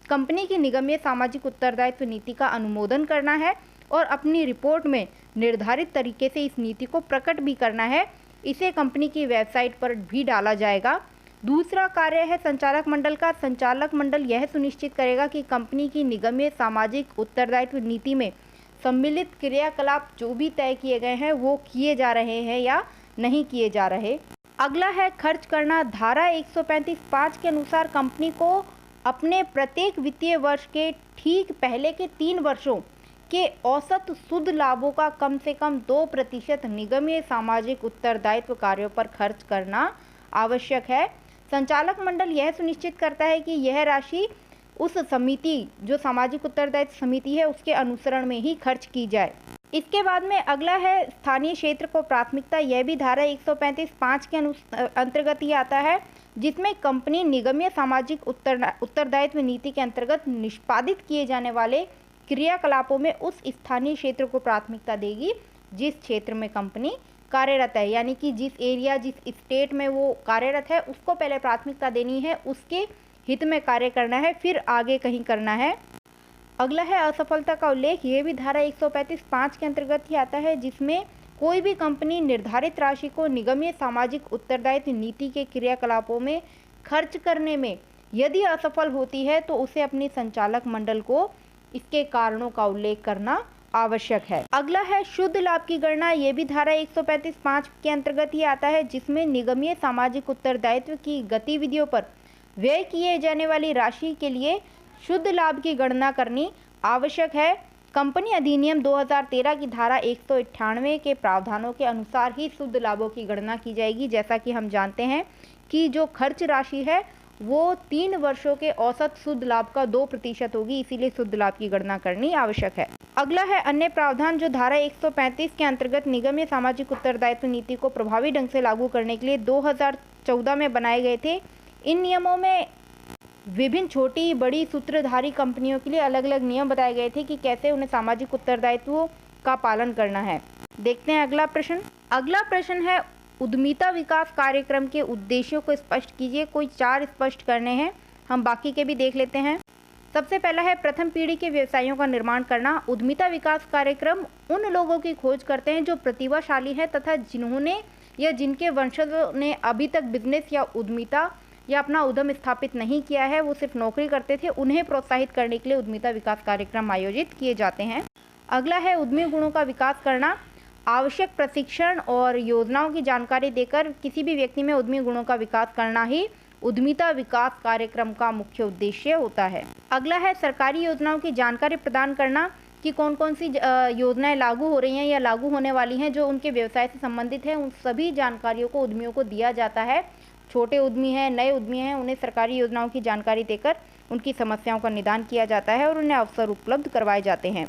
Speaker 1: कंपनी की निगमीय सामाजिक उत्तरदायित्व नीति का अनुमोदन करना है और अपनी रिपोर्ट में निर्धारित तरीके से इस नीति को प्रकट भी करना है। इसे कंपनी की वेबसाइट पर भी डाला जाएगा। दूसरा कार्य है संचालक मंडल का। संचालक मंडल यह सुनिश्चित करेगा कि कंपनी की निगमीय सामाजिक उत्तरदायित्व नीति में सम्मिलित क्रियाकलाप जो भी तय किए गए हैं वो किए जा रहे हैं या नहीं किए जा रहे। अगला है खर्च करना। धारा 135(5) के अनुसार कंपनी को अपने प्रत्येक वित्तीय वर्ष के ठीक पहले के 3 वर्षों के औसत शुद्ध लाभों का कम से कम 2% निगमीय सामाजिक उत्तरदायित्व कार्यों पर खर्च करना आवश्यक है। संचालक मंडल यह सुनिश्चित करता है कि यह राशि उस समिति, जो सामाजिक उत्तरदायित्व समिति है, उसके अनुसरण में ही खर्च की जाए। इसके बाद में अगला है स्थानीय क्षेत्र को प्राथमिकता। यह भी धारा 135(5) के अंतर्गत ही आता है, जिसमें कंपनी निगमीय सामाजिक उत्तरदायित्व नीति के अंतर्गत निष्पादित किए जाने वाले क्रियाकलापों में उस स्थानीय क्षेत्र को प्राथमिकता देगी जिस क्षेत्र में कंपनी कार्यरत है, यानी कि जिस एरिया, जिस स्टेट में वो कार्यरत है उसको पहले प्राथमिकता देनी है, उसके हित में कार्य करना है, फिर आगे कहीं करना है। अगला है असफलता का उल्लेख। ये भी धारा 135(5) के अंतर्गत ही आता है, जिसमें कोई भी कंपनी निर्धारित राशि को निगमीय सामाजिक उत्तरदायित्व नीति के क्रियाकलापों में खर्च करने में यदि असफल होती है तो उसे अपनी संचालक मंडल को इसके कारणों का उल्लेख करना आवश्यक है। अगला है शुद्ध लाभ की गणना। ये भी धारा 135(5) के अंतर्गत ही आता है, जिसमें निगमीय सामाजिक उत्तरदायित्व की गतिविधियों पर व्यय किए जाने वाली राशि के लिए शुद्ध लाभ की गणना करनी आवश्यक है। कंपनी अधिनियम 2013 की धारा 198 के प्रावधानों के अनुसार ही शुद्ध लाभों की गणना की जाएगी। जैसा कि हम जानते हैं कि जो खर्च राशि है वो 3 वर्षों के औसत शुद्ध लाभ का 2% होगी, इसीलिए शुद्ध लाभ की गणना करनी आवश्यक है। अगला है अन्य प्रावधान, जो धारा 135 के अंतर्गत निगमीय सामाजिक उत्तरदायित्व नीति को प्रभावी ढंग से लागू करने के लिए 2014 में बनाए गए थे। इन नियमों में विभिन्न छोटी बड़ी सूत्रधारी कंपनियों के लिए अलग अलग नियम बताए गए थे कि कैसे उन्हें सामाजिक उत्तरदायित्वों का पालन करना है। देखते हैं अगला प्रश्न। अगला प्रश्न है उद्यमिता विकास कार्यक्रम के उद्देश्यों को स्पष्ट कीजिए। कोई 4 स्पष्ट करने हैं, हम बाकी के भी देख लेते हैं। सबसे पहला है प्रथम पीढ़ी के व्यवसायों का निर्माण करना। उद्यमिता विकास कार्यक्रम उन लोगों की खोज करते हैं जो प्रतिभाशाली हैं तथा जिन्होंने या जिनके वंशजों ने अभी तक बिजनेस या उद्यमिता या अपना उद्यम स्थापित नहीं किया है, वो सिर्फ नौकरी करते थे, उन्हें प्रोत्साहित करने के लिए उद्यमिता विकास कार्यक्रम आयोजित किए जाते हैं। अगला है उद्यमी गुणों का विकास करना। आवश्यक प्रशिक्षण और योजनाओं की जानकारी देकर किसी भी व्यक्ति में उद्यमी गुणों का विकास करना ही उद्यमिता विकास कार्यक्रम का मुख्य उद्देश्य होता है। अगला है सरकारी योजनाओं की जानकारी प्रदान करना कि कौन कौन सी योजनाएं लागू हो रही हैं या लागू होने वाली हैं जो उनके व्यवसाय से संबंधित है। उन सभी जानकारियों को उद्यमियों को दिया जाता है। छोटे उद्यमी हैं, नए उद्यमी हैं, उन्हें सरकारी योजनाओं की जानकारी देकर उनकी समस्याओं का निदान किया जाता है और उन्हें अवसर उपलब्ध करवाए जाते हैं।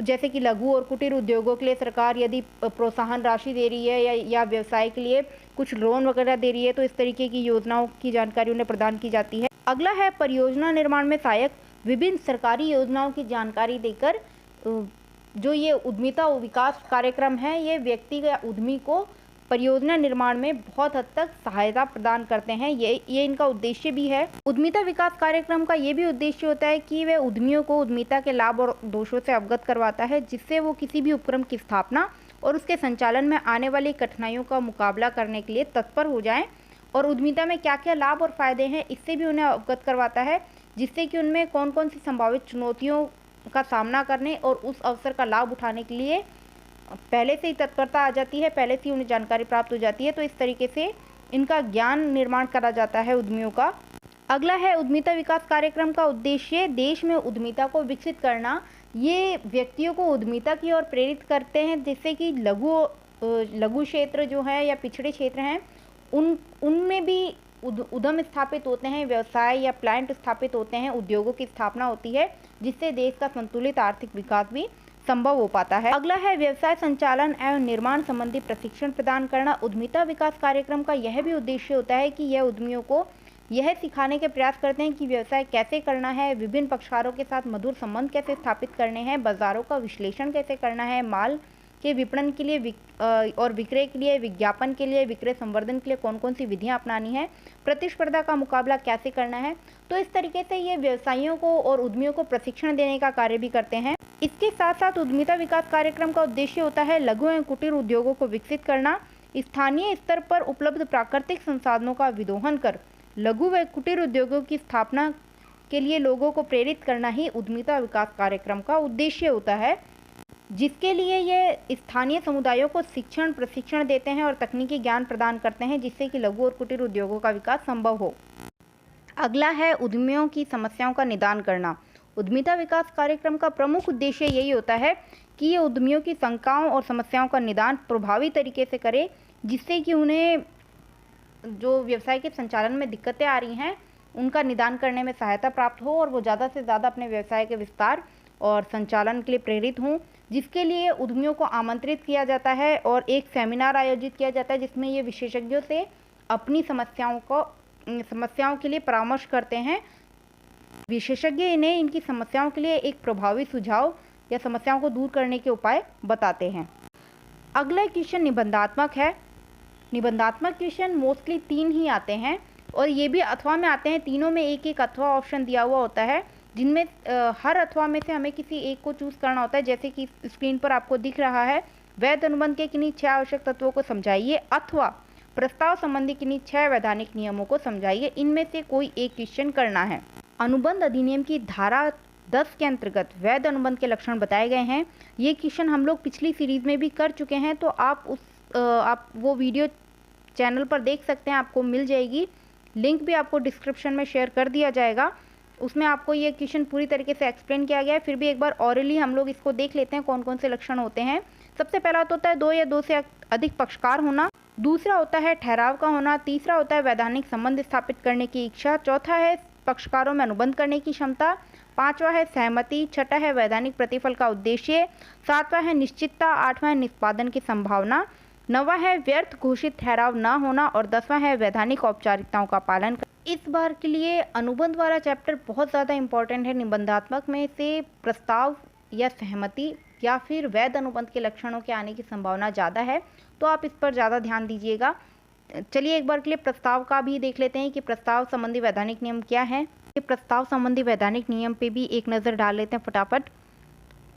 Speaker 1: जैसे कि लघु और कुटीर उद्योगों के लिए सरकार यदि प्रोत्साहन राशि दे रही है या व्यवसाय के लिए कुछ लोन वगैरह दे रही है, तो इस तरीके की योजनाओं की जानकारी उन्हें प्रदान की जाती है। अगला है परियोजना निर्माण में सहायक। विभिन्न सरकारी योजनाओं की जानकारी देकर जो ये उद्यमिता विकास कार्यक्रम है, ये व्यक्ति या उद्यमी को परियोजना निर्माण में बहुत हद तक सहायता प्रदान करते हैं। ये इनका उद्देश्य भी है। उद्यमिता विकास कार्यक्रम का ये भी उद्देश्य होता है कि वह उद्यमियों को उद्यमिता के लाभ और दोषों से अवगत करवाता है, जिससे वो किसी भी उपक्रम की स्थापना और उसके संचालन में आने वाली कठिनाइयों का मुकाबला करने के लिए तत्पर हो जाएं और उद्यमिता में क्या क्या लाभ और फायदे हैं इससे भी उन्हें अवगत करवाता है, जिससे कि उनमें कौन कौन सी संभावित चुनौतियों का सामना करने और उस अवसर का लाभ उठाने के लिए पहले से ही तत्परता आ जाती है, पहले से ही उन्हें जानकारी प्राप्त हो जाती है। तो इस तरीके से इनका ज्ञान निर्माण करा जाता है उद्यमियों का। अगला है उद्यमिता विकास कार्यक्रम का उद्देश्य देश में उद्यमिता को विकसित करना। ये व्यक्तियों को उद्यमिता की ओर प्रेरित करते हैं, जिससे कि लघु क्षेत्र जो है या पिछड़े क्षेत्र हैं उनमें भी उद्यम स्थापित होते हैं, व्यवसाय या प्लांट स्थापित होते हैं, उद्योगों की स्थापना होती है, जिससे देश का संतुलित आर्थिक विकास भी संभव हो पाता है। अगला है व्यवसाय संचालन एवं निर्माण संबंधी प्रशिक्षण प्रदान करना। उद्यमिता विकास कार्यक्रम का यह भी उद्देश्य होता है कि यह उद्यमियों को यह सिखाने के प्रयास करते हैं कि व्यवसाय कैसे करना है, विभिन्न पक्षकारों के साथ मधुर संबंध कैसे स्थापित करने हैं, बाजारों का विश्लेषण कैसे करना है, माल के विपणन के लिए और विक्रय के लिए, विज्ञापन के लिए, विक्रय संवर्धन के लिए कौन कौन सी विधियां अपनानी है, प्रतिस्पर्धा का मुकाबला कैसे करना है। तो इस तरीके से ये व्यवसायियों को और उद्यमियों को प्रशिक्षण देने का कार्य भी करते हैं। इसके साथ साथ उद्यमिता विकास कार्यक्रम का उद्देश्य होता है लघु एवं कुटीर उद्योगों को विकसित करना। स्थानीय स्तर पर उपलब्ध प्राकृतिक संसाधनों का विदोहन कर लघु व कुटीर उद्योगों की स्थापना के लिए लोगों को प्रेरित करना ही उद्यमिता विकास कार्यक्रम का उद्देश्य होता है, जिसके लिए ये स्थानीय समुदायों को शिक्षण प्रशिक्षण देते हैं और तकनीकी ज्ञान प्रदान करते हैं, जिससे कि लघु और कुटीर उद्योगों का विकास संभव हो। अगला है उद्यमियों की समस्याओं का निदान करना। उद्यमिता विकास कार्यक्रम का प्रमुख उद्देश्य यही होता है कि ये उद्यमियों की शंकाओं और समस्याओं का निदान प्रभावी तरीके से करे, जिससे कि उन्हें जो व्यवसाय के संचालन में दिक्कतें आ रही हैं उनका निदान करने में सहायता प्राप्त हो और वो ज़्यादा से ज़्यादा अपने व्यवसाय के विस्तार और संचालन के लिए प्रेरित हों, जिसके लिए उद्यमियों को आमंत्रित किया जाता है और एक सेमिनार आयोजित किया जाता है, जिसमें ये विशेषज्ञों से अपनी समस्याओं के लिए परामर्श करते हैं। विशेषज्ञ इन्हें इनकी समस्याओं के लिए एक प्रभावी सुझाव या समस्याओं को दूर करने के उपाय बताते हैं। अगला क्वेश्चन निबंधात्मक है। निबंधात्मक क्वेश्चन मोस्टली 3 ही आते हैं और ये भी अथवा में आते हैं। तीनों में एक एक अथवा ऑप्शन दिया हुआ होता है, जिनमें हर अथवा में से हमें किसी एक को चूज़ करना होता है। जैसे कि स्क्रीन पर आपको दिख रहा है, वैध अनुबंध के किन्हीं 6 आवश्यक तत्वों को समझाइए अथवा प्रस्ताव संबंधी किन्हीं 6 वैधानिक नियमों को समझाइए। इनमें से कोई एक क्वेश्चन करना है। अनुबंध अधिनियम की धारा 10 के अंतर्गत वैध अनुबंध के लक्षण बताए गए हैं। ये क्वेश्चन हम लोग पिछली सीरीज में भी कर चुके हैं, तो आप वो वीडियो चैनल पर देख सकते हैं, आपको मिल जाएगी। लिंक भी आपको डिस्क्रिप्शन में शेयर कर दिया जाएगा। उसमें आपको ये क्वेश्चन पूरी तरीके से एक्सप्लेन किया गया है। फिर भी एक बार ऑरली हम लोग इसको देख लेते हैं कौन कौन से लक्षण होते हैं। सबसे पहला तो होता है 2 या 2 से अधिक पक्षकार होना। दूसरा होता है ठहराव का होना। तीसरा होता है वैधानिक संबंध स्थापित करने की इच्छा। चौथा है पक्षकारों में अनुबंध करने की क्षमता। पांचवा है सहमति। छठा है वैधानिक प्रतिफल का उद्देश्य। सातवां है निश्चितता। आठवां है निष्पादन की संभावना। नौवां है व्यर्थ घोषित ठहराव न होना। और 10वां है वैधानिक औपचारिकताओं का पालन। इस बार के लिए अनुबंध वाला चैप्टर बहुत ज़्यादा इंपॉर्टेंट है। निबंधात्मक में से प्रस्ताव या सहमति या फिर वैध अनुबंध के लक्षणों के आने की संभावना ज़्यादा है, तो आप इस पर ज़्यादा ध्यान दीजिएगा। चलिए एक बार के लिए प्रस्ताव का भी देख लेते हैं कि प्रस्ताव संबंधी वैधानिक नियम क्या है। ये प्रस्ताव संबंधी वैधानिक नियम पे भी एक नज़र डाल लेते हैं फटाफट।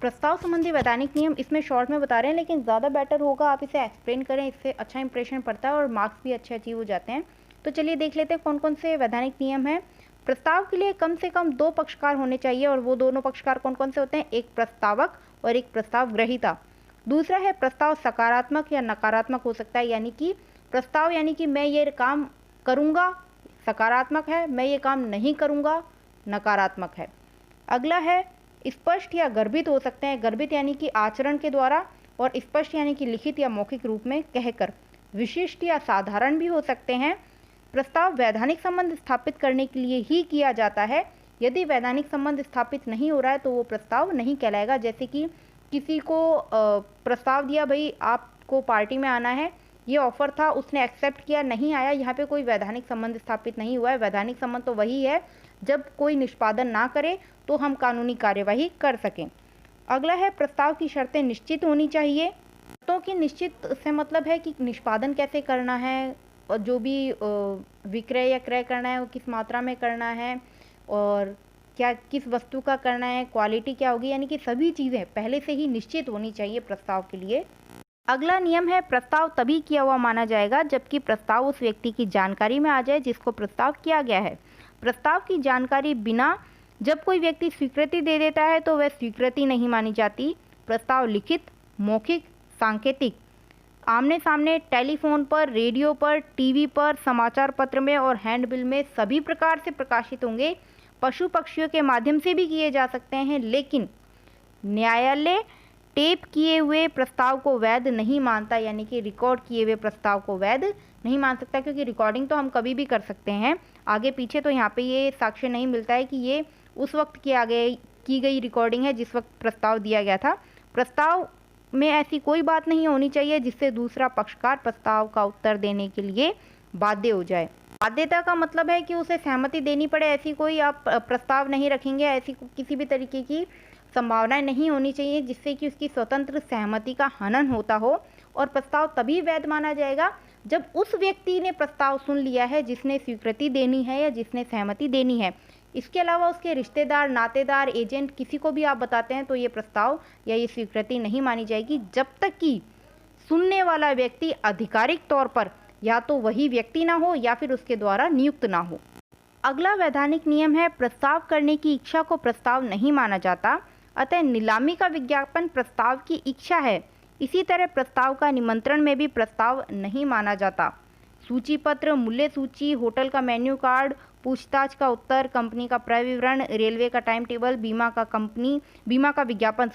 Speaker 1: प्रस्ताव संबंधी वैधानिक नियम इसमें शॉर्ट में बता रहे हैं, लेकिन ज़्यादा बेटर होगा आप इसे एक्सप्लेन करें, इससे अच्छा इंप्रेशन पड़ता है और मार्क्स भी अच्छे अचीव हो जाते हैं। तो चलिए देख लेते हैं कौन कौन से वैधानिक नियम हैं। प्रस्ताव के लिए कम से कम 2 पक्षकार होने चाहिए, और वो दोनों पक्षकार कौन कौन से होते हैं? एक प्रस्तावक और एक प्रस्ताव ग्रहीता। दूसरा है प्रस्ताव सकारात्मक या नकारात्मक हो सकता है, यानी कि प्रस्ताव यानी कि मैं ये काम करूँगा सकारात्मक है, मैं ये काम नहीं करूँगा नकारात्मक है। अगला है स्पष्ट या गर्भित हो सकते हैं। गर्भित यानी कि आचरण के द्वारा, और स्पष्ट यानी कि लिखित या मौखिक रूप में कहकर। विशिष्ट या साधारण भी हो सकते हैं। प्रस्ताव वैधानिक संबंध स्थापित करने के लिए ही किया जाता है। यदि वैधानिक संबंध स्थापित नहीं हो रहा है तो वो प्रस्ताव नहीं कहलाएगा। जैसे कि किसी को प्रस्ताव दिया, भाई आपको पार्टी में आना है, ये ऑफर था, उसने एक्सेप्ट किया, नहीं आया, यहाँ पे कोई वैधानिक संबंध स्थापित नहीं हुआ है। वैधानिक संबंध तो वही है जब कोई निष्पादन ना करे तो हम कानूनी कार्यवाही कर सकें। अगला है प्रस्ताव की शर्तें निश्चित होनी चाहिए। शर्तों की निश्चित से मतलब है कि निष्पादन कैसे करना है, और जो भी विक्रय या क्रय करना है वो किस मात्रा में करना है, और क्या किस वस्तु का करना है, क्वालिटी क्या होगी, यानी कि सभी चीज़ें पहले से ही निश्चित होनी चाहिए प्रस्ताव के लिए। अगला नियम है प्रस्ताव तभी किया हुआ माना जाएगा जबकि प्रस्ताव उस व्यक्ति की जानकारी में आ जाए जिसको प्रस्ताव किया गया है। प्रस्ताव की जानकारी बिना जब कोई व्यक्ति स्वीकृति दे देता है तो वह स्वीकृति नहीं मानी जाती। प्रस्ताव लिखित, मौखिक, सांकेतिक, आमने सामने, टेलीफोन पर, रेडियो पर, टीवी पर, समाचार पत्र में और हैंडबिल में सभी प्रकार से प्रकाशित होंगे। पशु पक्षियों के माध्यम से भी किए जा सकते हैं, लेकिन न्यायालय टेप किए हुए प्रस्ताव को वैध नहीं मानता, यानी कि रिकॉर्ड किए हुए प्रस्ताव को वैध नहीं मान सकता, क्योंकि रिकॉर्डिंग तो हम कभी भी कर सकते हैं आगे पीछे। तो यहाँ पे ये साक्ष्य नहीं मिलता है कि ये उस वक्त की गई रिकॉर्डिंग है जिस वक्त प्रस्ताव दिया गया था। प्रस्ताव में ऐसी कोई बात नहीं होनी चाहिए जिससे दूसरा पक्षकार प्रस्ताव का उत्तर देने के लिए बाध्य हो जाए। बाध्यता का मतलब है कि उसे सहमति देनी पड़े, ऐसी कोई आप प्रस्ताव नहीं रखेंगे, ऐसी किसी भी तरीके की संभावनाएं नहीं होनी चाहिए जिससे कि उसकी स्वतंत्र सहमति का हनन होता हो। और प्रस्ताव तभी वैध माना जाएगा जब उस व्यक्ति ने प्रस्ताव सुन लिया है जिसने स्वीकृति देनी है या जिसने सहमति देनी है। इसके अलावा उसके रिश्तेदार, नातेदार, एजेंट, किसी को भी आप बताते हैं तो ये प्रस्ताव या ये स्वीकृति नहीं मानी जाएगी जब तक कि सुनने वाला व्यक्ति आधिकारिक तौर पर या तो वही व्यक्ति ना हो या फिर उसके द्वारा नियुक्त ना हो। अगला वैधानिक नियम है प्रस्ताव करने की इच्छा को प्रस्ताव नहीं माना जाता, अतः नीलामी का विज्ञापन प्रस्ताव की इच्छा है। इसी तरह प्रस्ताव का निमंत्रण में भी प्रस्ताव नहीं माना जाता। सूची पत्र, मूल्य सूची, होटल का मेन्यू कार्ड, पूछताछ का उत्तर, कंपनी का क्रय विवरण, रेलवे का टाइम टेबल, बीमा का विज्ञापन,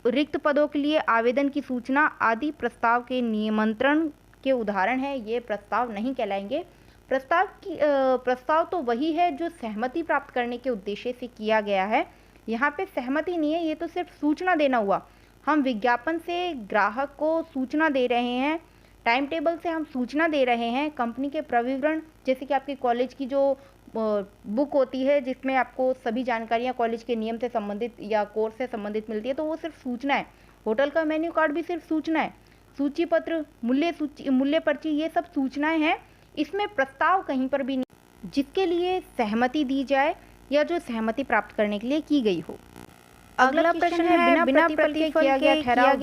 Speaker 1: रिक्त पदों के लिए आवेदन की सूचना आदि प्रस्ताव के निमंत्रण के उदाहरण है। ये प्रस्ताव नहीं कहलाएंगे। प्रस्ताव तो वही है जो सहमति प्राप्त करने के उद्देश्य से किया गया है। यहाँ पे सहमति नहीं है, ये तो सिर्फ सूचना देना हुआ। हम विज्ञापन से ग्राहक को सूचना दे रहे हैं, टाइम टेबल से हम सूचना दे रहे हैं, कंपनी के प्रविवरण जैसे कि आपकी कॉलेज की जो बुक होती है जिसमें आपको सभी जानकारियाँ कॉलेज के नियम से संबंधित या कोर्स से संबंधित मिलती है, तो वो सिर्फ सूचना है। होटल का मेन्यू कार्ड भी सिर्फ सूचना है। सूची पत्र, मूल्य पर्ची, ये सब सूचनाएं हैं। इसमें प्रस्ताव कहीं पर भी नहीं जिसके लिए सहमति दी जाए या जो सहमति प्राप्त करने के लिए की गई हो। अगला प्रश्न है, बिना प्रतिफल के किया गया ठहराव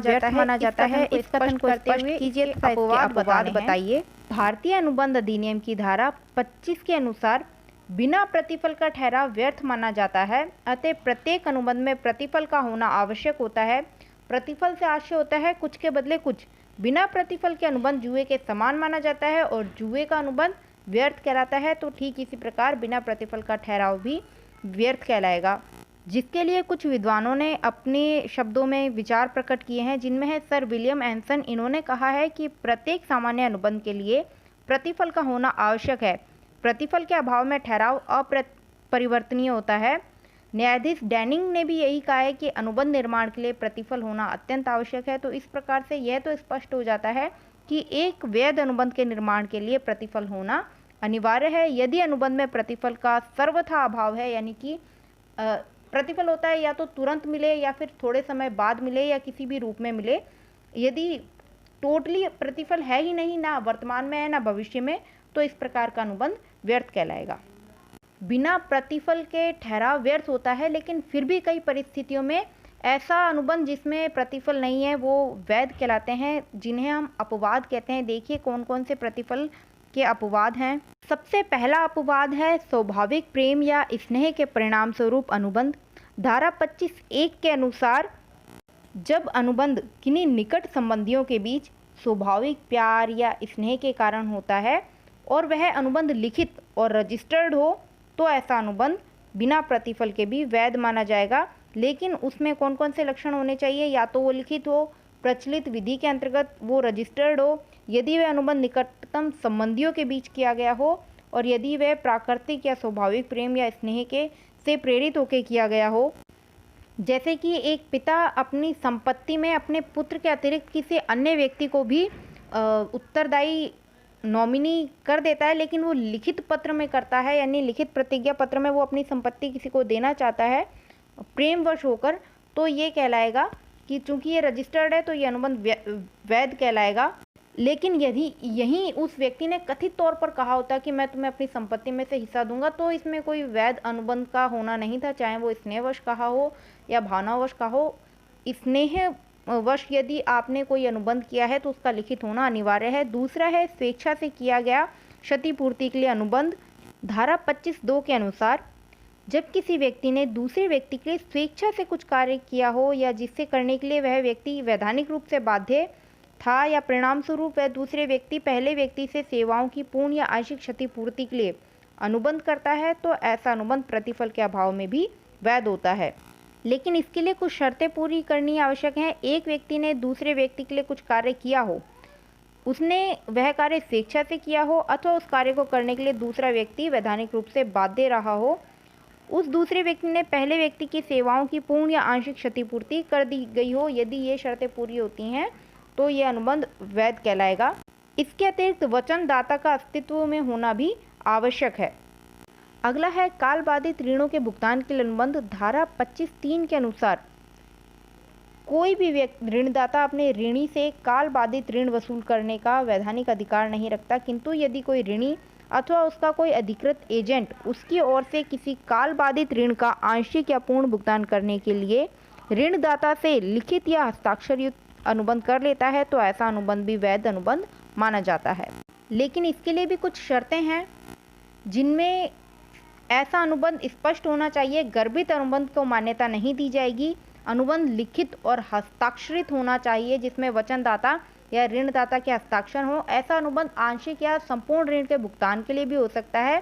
Speaker 1: व्यर्थ माना जाता है। इस कथन को स्पष्ट कीजिए तथा इसके अपवाद बताइए। भारतीय अनुबंध अधिनियम की धारा 25 के अनुसार बिना प्रतिफल का ठहराव व्यर्थ माना जाता है। अतः प्रत्येक अनुबंध में प्रतिफल का होना आवश्यक होता है। प्रतिफल से आशय होता है कुछ के बदले कुछ। बिना प्रतिफल के अनुबंध जुए के समान माना जाता है और जुए का अनुबंध व्यर्थ कहलाता है। तो ठीक इसी प्रकार बिना प्रतिफल का ठहराव भी व्यर्थ कहलाएगा, जिसके लिए कुछ विद्वानों ने अपने शब्दों में विचार प्रकट किए हैं, जिनमें है सर विलियम एंसन। इन्होंने कहा है कि प्रत्येक सामान्य अनुबंध के लिए प्रतिफल का होना आवश्यक है। प्रतिफल के अभाव में ठहराव अपरिवर्तनीय होता है। न्यायाधीश डैनिंग ने भी यही कहा है कि अनुबंध निर्माण के लिए प्रतिफल होना अत्यंत आवश्यक है। तो इस प्रकार से यह तो स्पष्ट हो जाता है कि एक वैध अनुबंध के निर्माण के लिए प्रतिफल होना अनिवार्य है। यदि अनुबंध में प्रतिफल का सर्वथा अभाव है, यानी कि प्रतिफल होता है या तो तुरंत मिले या फिर थोड़े समय बाद मिले या किसी भी रूप में मिले, यदि टोटली प्रतिफल है ही नहीं, ना वर्तमान में है ना भविष्य में, तो इस प्रकार का अनुबंध व्यर्थ कहलाएगा। बिना प्रतिफल के ठहराव व्यर्थ होता है, लेकिन फिर भी कई परिस्थितियों में ऐसा अनुबंध जिसमें प्रतिफल नहीं है वो वैध कहलाते हैं, जिन्हें हम अपवाद कहते हैं। देखिए कौन कौन से प्रतिफल के अपवाद हैं। सबसे पहला अपवाद है स्वाभाविक प्रेम या स्नेह के परिणाम स्वरूप अनुबंध। धारा 25(1) के अनुसार जब अनुबंध किन्हीं निकट संबंधियों के बीच स्वाभाविक प्यार या स्नेह के कारण होता है और वह अनुबंध लिखित और रजिस्टर्ड हो, तो ऐसा अनुबंध बिना प्रतिफल के भी वैध माना जाएगा। लेकिन उसमें कौन कौन से लक्षण होने चाहिए? या तो वो लिखित हो, प्रचलित विधि के अंतर्गत वो रजिस्टर्ड हो, यदि वह अनुबंध निकटतम संबंधियों के बीच किया गया हो, और यदि वह प्राकृतिक या स्वाभाविक प्रेम या स्नेह के से प्रेरित होकर किया गया हो। जैसे कि एक पिता अपनी संपत्ति में अपने पुत्र के अतिरिक्त किसी अन्य व्यक्ति को भी उत्तरदायी नॉमिनी कर देता है, लेकिन वो लिखित पत्र में करता है, यानी लिखित प्रतिज्ञा पत्र में वो अपनी संपत्ति किसी को देना चाहता है प्रेमवश होकर, तो ये कहलाएगा कि चूंकि ये रजिस्टर्ड है तो ये अनुबंध वैध कहलाएगा। लेकिन यदि यही उस व्यक्ति ने कथित तौर पर कहा होता कि मैं तुम्हें अपनी संपत्ति में से हिस्सा दूंगा, तो इसमें कोई वैध अनुबंध का होना नहीं था, चाहे वो स्नेहवश कहा हो या भावनावश कहा हो। स्नेहवश यदि आपने कोई अनुबंध किया है तो उसका लिखित होना अनिवार्य है। दूसरा है स्वेच्छा से किया गया क्षतिपूर्ति के लिए अनुबंध। धारा 25(2) के अनुसार जब किसी व्यक्ति ने दूसरे व्यक्ति के लिए स्वेच्छा से कुछ कार्य किया हो या जिससे करने के लिए वह व्यक्ति वैधानिक रूप से बाध्य था या परिणाम स्वरूप वह दूसरे व्यक्ति पहले व्यक्ति से सेवाओं की पूर्ण या आंशिक क्षतिपूर्ति के लिए अनुबंध करता है, तो ऐसा अनुबंध प्रतिफल के अभाव में भी वैध होता है। लेकिन इसके लिए कुछ शर्तें पूरी करनी आवश्यक हैं। एक व्यक्ति ने दूसरे व्यक्ति के लिए कुछ कार्य किया हो, उसने वह कार्य स्वेच्छा से किया हो अथवा उस कार्य को करने के लिए दूसरा व्यक्ति वैधानिक रूप से बाध्य रहा हो, उस दूसरे व्यक्ति ने पहले व्यक्ति की सेवाओं की पूर्ण या आंशिक क्षतिपूर्ति कर दी गई हो, यदि ये शर्तें पूरी होती हैं तो ये अनुबंध वैध कहलाएगा। इसके अतिरिक्त वचनदाता का अस्तित्व में होना भी आवश्यक है। अगला है काल बाधित ऋणों के भुगतान के लिए अनुबंध। धारा 25(3) के अनुसार कोई भी ऋणदाता अपने ऋणी से काल बाधित ऋण वसूल करने का वैधानिक अधिकार नहीं रखता, किंतु यदि कोई ऋणी अथवा उसका कोई अधिकृत एजेंट उसकी ओर से किसी काल बाधित ऋण का आंशिक या पूर्ण भुगतान करने के लिए ऋणदाता से लिखित या हस्ताक्षर युक्त अनुबंध कर लेता है, तो ऐसा अनुबंध भी वैध अनुबंध माना जाता है। लेकिन इसके लिए भी कुछ शर्तें हैं, जिनमें ऐसा अनुबंध स्पष्ट होना चाहिए। गर्भित अनुबंध को मान्यता नहीं दी जाएगी। अनुबंध लिखित और हस्ताक्षरित होना चाहिए, जिसमें वचनदाता या ऋणदाता के हस्ताक्षर हो। ऐसा अनुबंध आंशिक या संपूर्ण ऋण के भुगतान के लिए भी हो सकता है।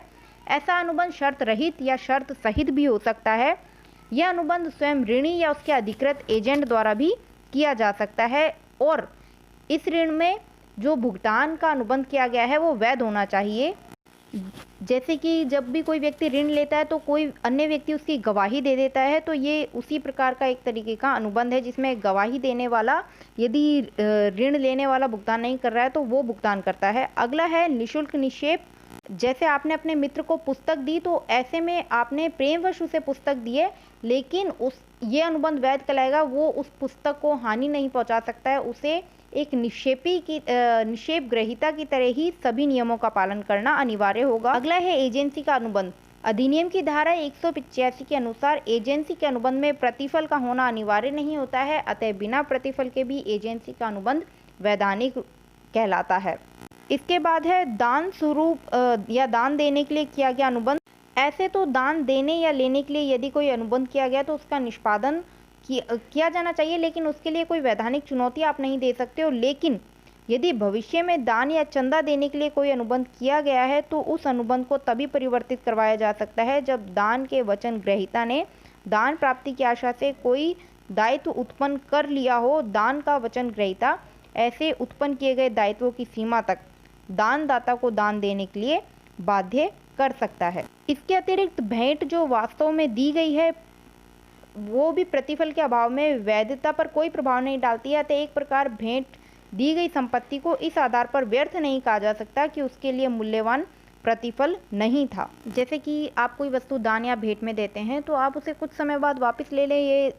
Speaker 1: ऐसा अनुबंध शर्त रहित या शर्त सहित भी हो सकता है। यह अनुबंध स्वयं ऋणी या उसके अधिकृत एजेंट द्वारा भी किया जा सकता है, और इस ऋण में जो भुगतान का अनुबंध किया गया है वो वैध होना चाहिए। जैसे कि जब भी कोई व्यक्ति ऋण लेता है तो कोई अन्य व्यक्ति उसकी गवाही दे देता है, तो ये उसी प्रकार का एक तरीके का अनुबंध है, जिसमें गवाही देने वाला यदि ऋण लेने वाला भुगतान नहीं कर रहा है तो वो भुगतान करता है। अगला है निःशुल्क निक्षेप। जैसे आपने अपने मित्र को पुस्तक दी, तो ऐसे में आपने प्रेमवश उसे पुस्तक दी है, लेकिन ये अनुबंध वैध कहलाएगा। वो उस पुस्तक को हानि नहीं पहुंचा सकता है, उसे एक निक्षेप ग्रहीता की तरह ही सभी नियमों का पालन करना अनिवार्य होगा। अगला है एजेंसी का अनुबंध। अधिनियम की धारा 185 के अनुसार एजेंसी के अनुबंध में प्रतिफल का होना अनिवार्य नहीं होता है, अतः बिना प्रतिफल के भी एजेंसी का अनुबंध वैधानिक कहलाता है। इसके बाद है दान स्वरूप या दान देने के लिए किया गया अनुबंध। ऐसे तो दान देने या लेने के लिए यदि कोई अनुबंध किया गया तो उसका निष्पादन किया जाना चाहिए, लेकिन उसके लिए कोई वैधानिक चुनौती आप नहीं दे सकते हो। लेकिन यदि भविष्य में दान या चंदा देने के लिए कोई अनुबंध किया गया है तो उस अनुबंध को तभी परिवर्तित करवाया जा सकता है जब दान के वचन ग्रहीता ने दान प्राप्ति की आशा से कोई दायित्व उत्पन्न कर लिया हो। दान का वचन ग्रहीता ऐसे उत्पन्न किए गए दायित्वों की सीमा तक दानदाता को दान देने के लिए बाध्य कर सकता है। इसके अतिरिक्त भेंट जो वास्तव में दी गई है वो भी प्रतिफल के अभाव में वैधता पर कोई प्रभाव नहीं डालती है, अतः एक प्रकार भेंट दी गई संपत्ति को इस आधार पर व्यर्थ नहीं कहा जा सकता कि उसके लिए मूल्यवान प्रतिफल नहीं था। जैसे कि आप कोई वस्तु दान या भेंट में देते हैं तो आप उसे कुछ समय बाद वापस ले लें, ये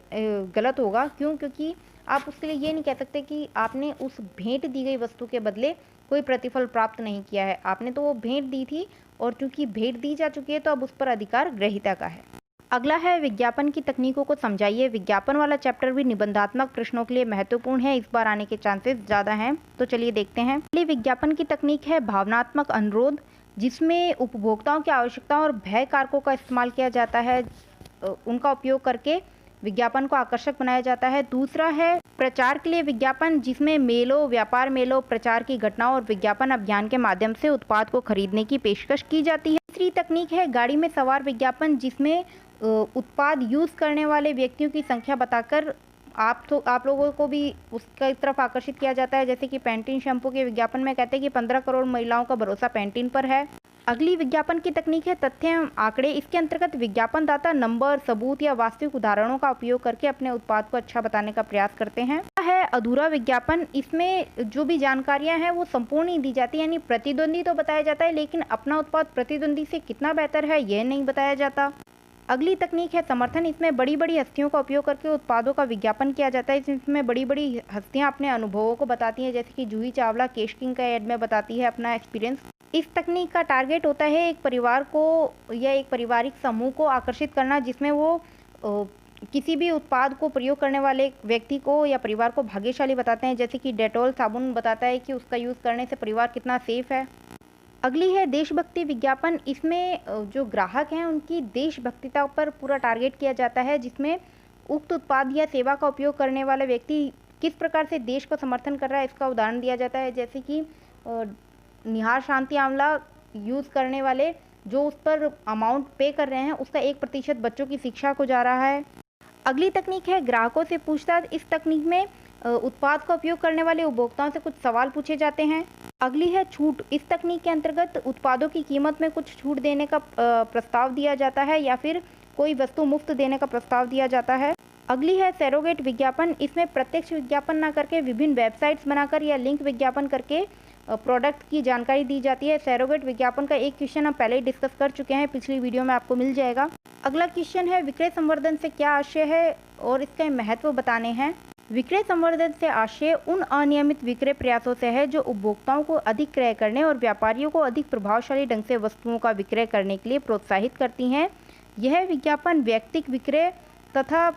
Speaker 1: गलत होगा। क्यों? क्योंकि आप उसके लिए ये नहीं कह सकते कि आपने उस भेंट दी गई वस्तु के बदले कोई प्रतिफल प्राप्त नहीं किया है। आपने तो वो भेंट दी थी और चूंकि भेंट दी जा चुकी है तो अब उस पर अधिकार ग्रहीता का है। अगला है विज्ञापन की तकनीकों को समझाइए। विज्ञापन वाला चैप्टर भी निबंधात्मक प्रश्नों के लिए महत्वपूर्ण है, इस बार आने के चांसेस ज़्यादा हैं, तो चलिए देखते हैं। पहली विज्ञापन की तकनीक है भावनात्मक अनुरोध, जिसमें उपभोक्ताओं की आवश्यकताओं और भय कारकों का इस्तेमाल किया जाता है। उनका उपयोग करके विज्ञापन को आकर्षक बनाया जाता है। दूसरा है प्रचार के लिए विज्ञापन, जिसमें मेलों, व्यापार मेलों, प्रचार की घटनाओं और विज्ञापन अभियान के माध्यम से उत्पाद को खरीदने की पेशकश की जाती है। तीसरी तकनीक है गाड़ी में सवार विज्ञापन, जिसमें उत्पाद यूज करने वाले व्यक्तियों की संख्या बताकर आप लोगों को भी उसकी तरफ आकर्षित किया जाता है। जैसे कि पैंटीन शैम्पू के विज्ञापन में कहते हैं कि 15 करोड़ महिलाओं का भरोसा पैंटीन पर है। अगली विज्ञापन की तकनीक है तथ्य एवं आंकड़े। इसके अंतर्गत विज्ञापन दाता नंबर, सबूत या वास्तविक उदाहरणों का उपयोग करके अपने उत्पाद को अच्छा बताने का प्रयास करते हैं। है अधूरा विज्ञापन, इसमें जो भी जानकारियां हैं वो संपूर्ण नहीं दी जाती, यानी प्रतिद्वंदी तो बताया जाता है लेकिन अपना उत्पाद प्रतिद्वंदी से कितना बेहतर है यह नहीं बताया जाता। अगली तकनीक है समर्थन। इसमें बड़ी बड़ी हस्तियों का उपयोग करके उत्पादों का विज्ञापन किया जाता है। इसमें बड़ी बड़ी हस्तियां अपने अनुभवों को बताती हैं, जैसे कि जूही चावला केश किंग का एड में बताती है अपना एक्सपीरियंस। इस तकनीक का टारगेट होता है एक परिवार को या एक पारिवारिक समूह को आकर्षित करना, जिसमें वो किसी भी उत्पाद को प्रयोग करने वाले व्यक्ति को या परिवार को भाग्यशाली बताते हैं। जैसे कि डेटॉल साबुन बताता है कि उसका यूज़ करने से परिवार कितना सेफ है। अगली है देशभक्ति विज्ञापन। इसमें जो ग्राहक हैं उनकी देशभक्तिता पर पूरा टारगेट किया जाता है, जिसमें उक्त उत्पाद या सेवा का उपयोग करने वाला व्यक्ति किस प्रकार से देश का समर्थन कर रहा है इसका उदाहरण दिया जाता है। जैसे कि निहार शांति आंवला यूज़ करने वाले जो उस पर अमाउंट पे कर रहे हैं उसका 1% बच्चों की शिक्षा को जा रहा है। अगली तकनीक है ग्राहकों से पूछताछ। इस तकनीक में उत्पाद का उपयोग करने वाले उपभोक्ताओं से कुछ सवाल पूछे जाते हैं। अगली है छूट। इस तकनीक के अंतर्गत उत्पादों की कीमत में कुछ छूट देने का प्रस्ताव दिया जाता है या फिर कोई वस्तु मुफ्त देने का प्रस्ताव दिया जाता है। अगली है सैरोगेट विज्ञापन। इसमें प्रत्यक्ष विज्ञापन न करके विभिन्न वेबसाइट्स बनाकर या लिंक विज्ञापन करके प्रोडक्ट की जानकारी दी जाती है। सैरोगेट विज्ञापन का एक क्वेश्चन हम पहले ही डिस्कस कर चुके हैं, पिछली वीडियो में आपको मिल जाएगा। अगला क्वेश्चन है विक्रय संवर्धन से क्या आशय है और इसके महत्व बताने हैं। विक्रय संवर्धन से आशय उन अनियमित विक्रय प्रयासों से है जो उपभोक्ताओं को अधिक क्रय करने और व्यापारियों को अधिक प्रभावशाली ढंग से वस्तुओं का विक्रय करने के लिए प्रोत्साहित करती हैं। यह विज्ञापन व्यक्तिगत विक्रय तथा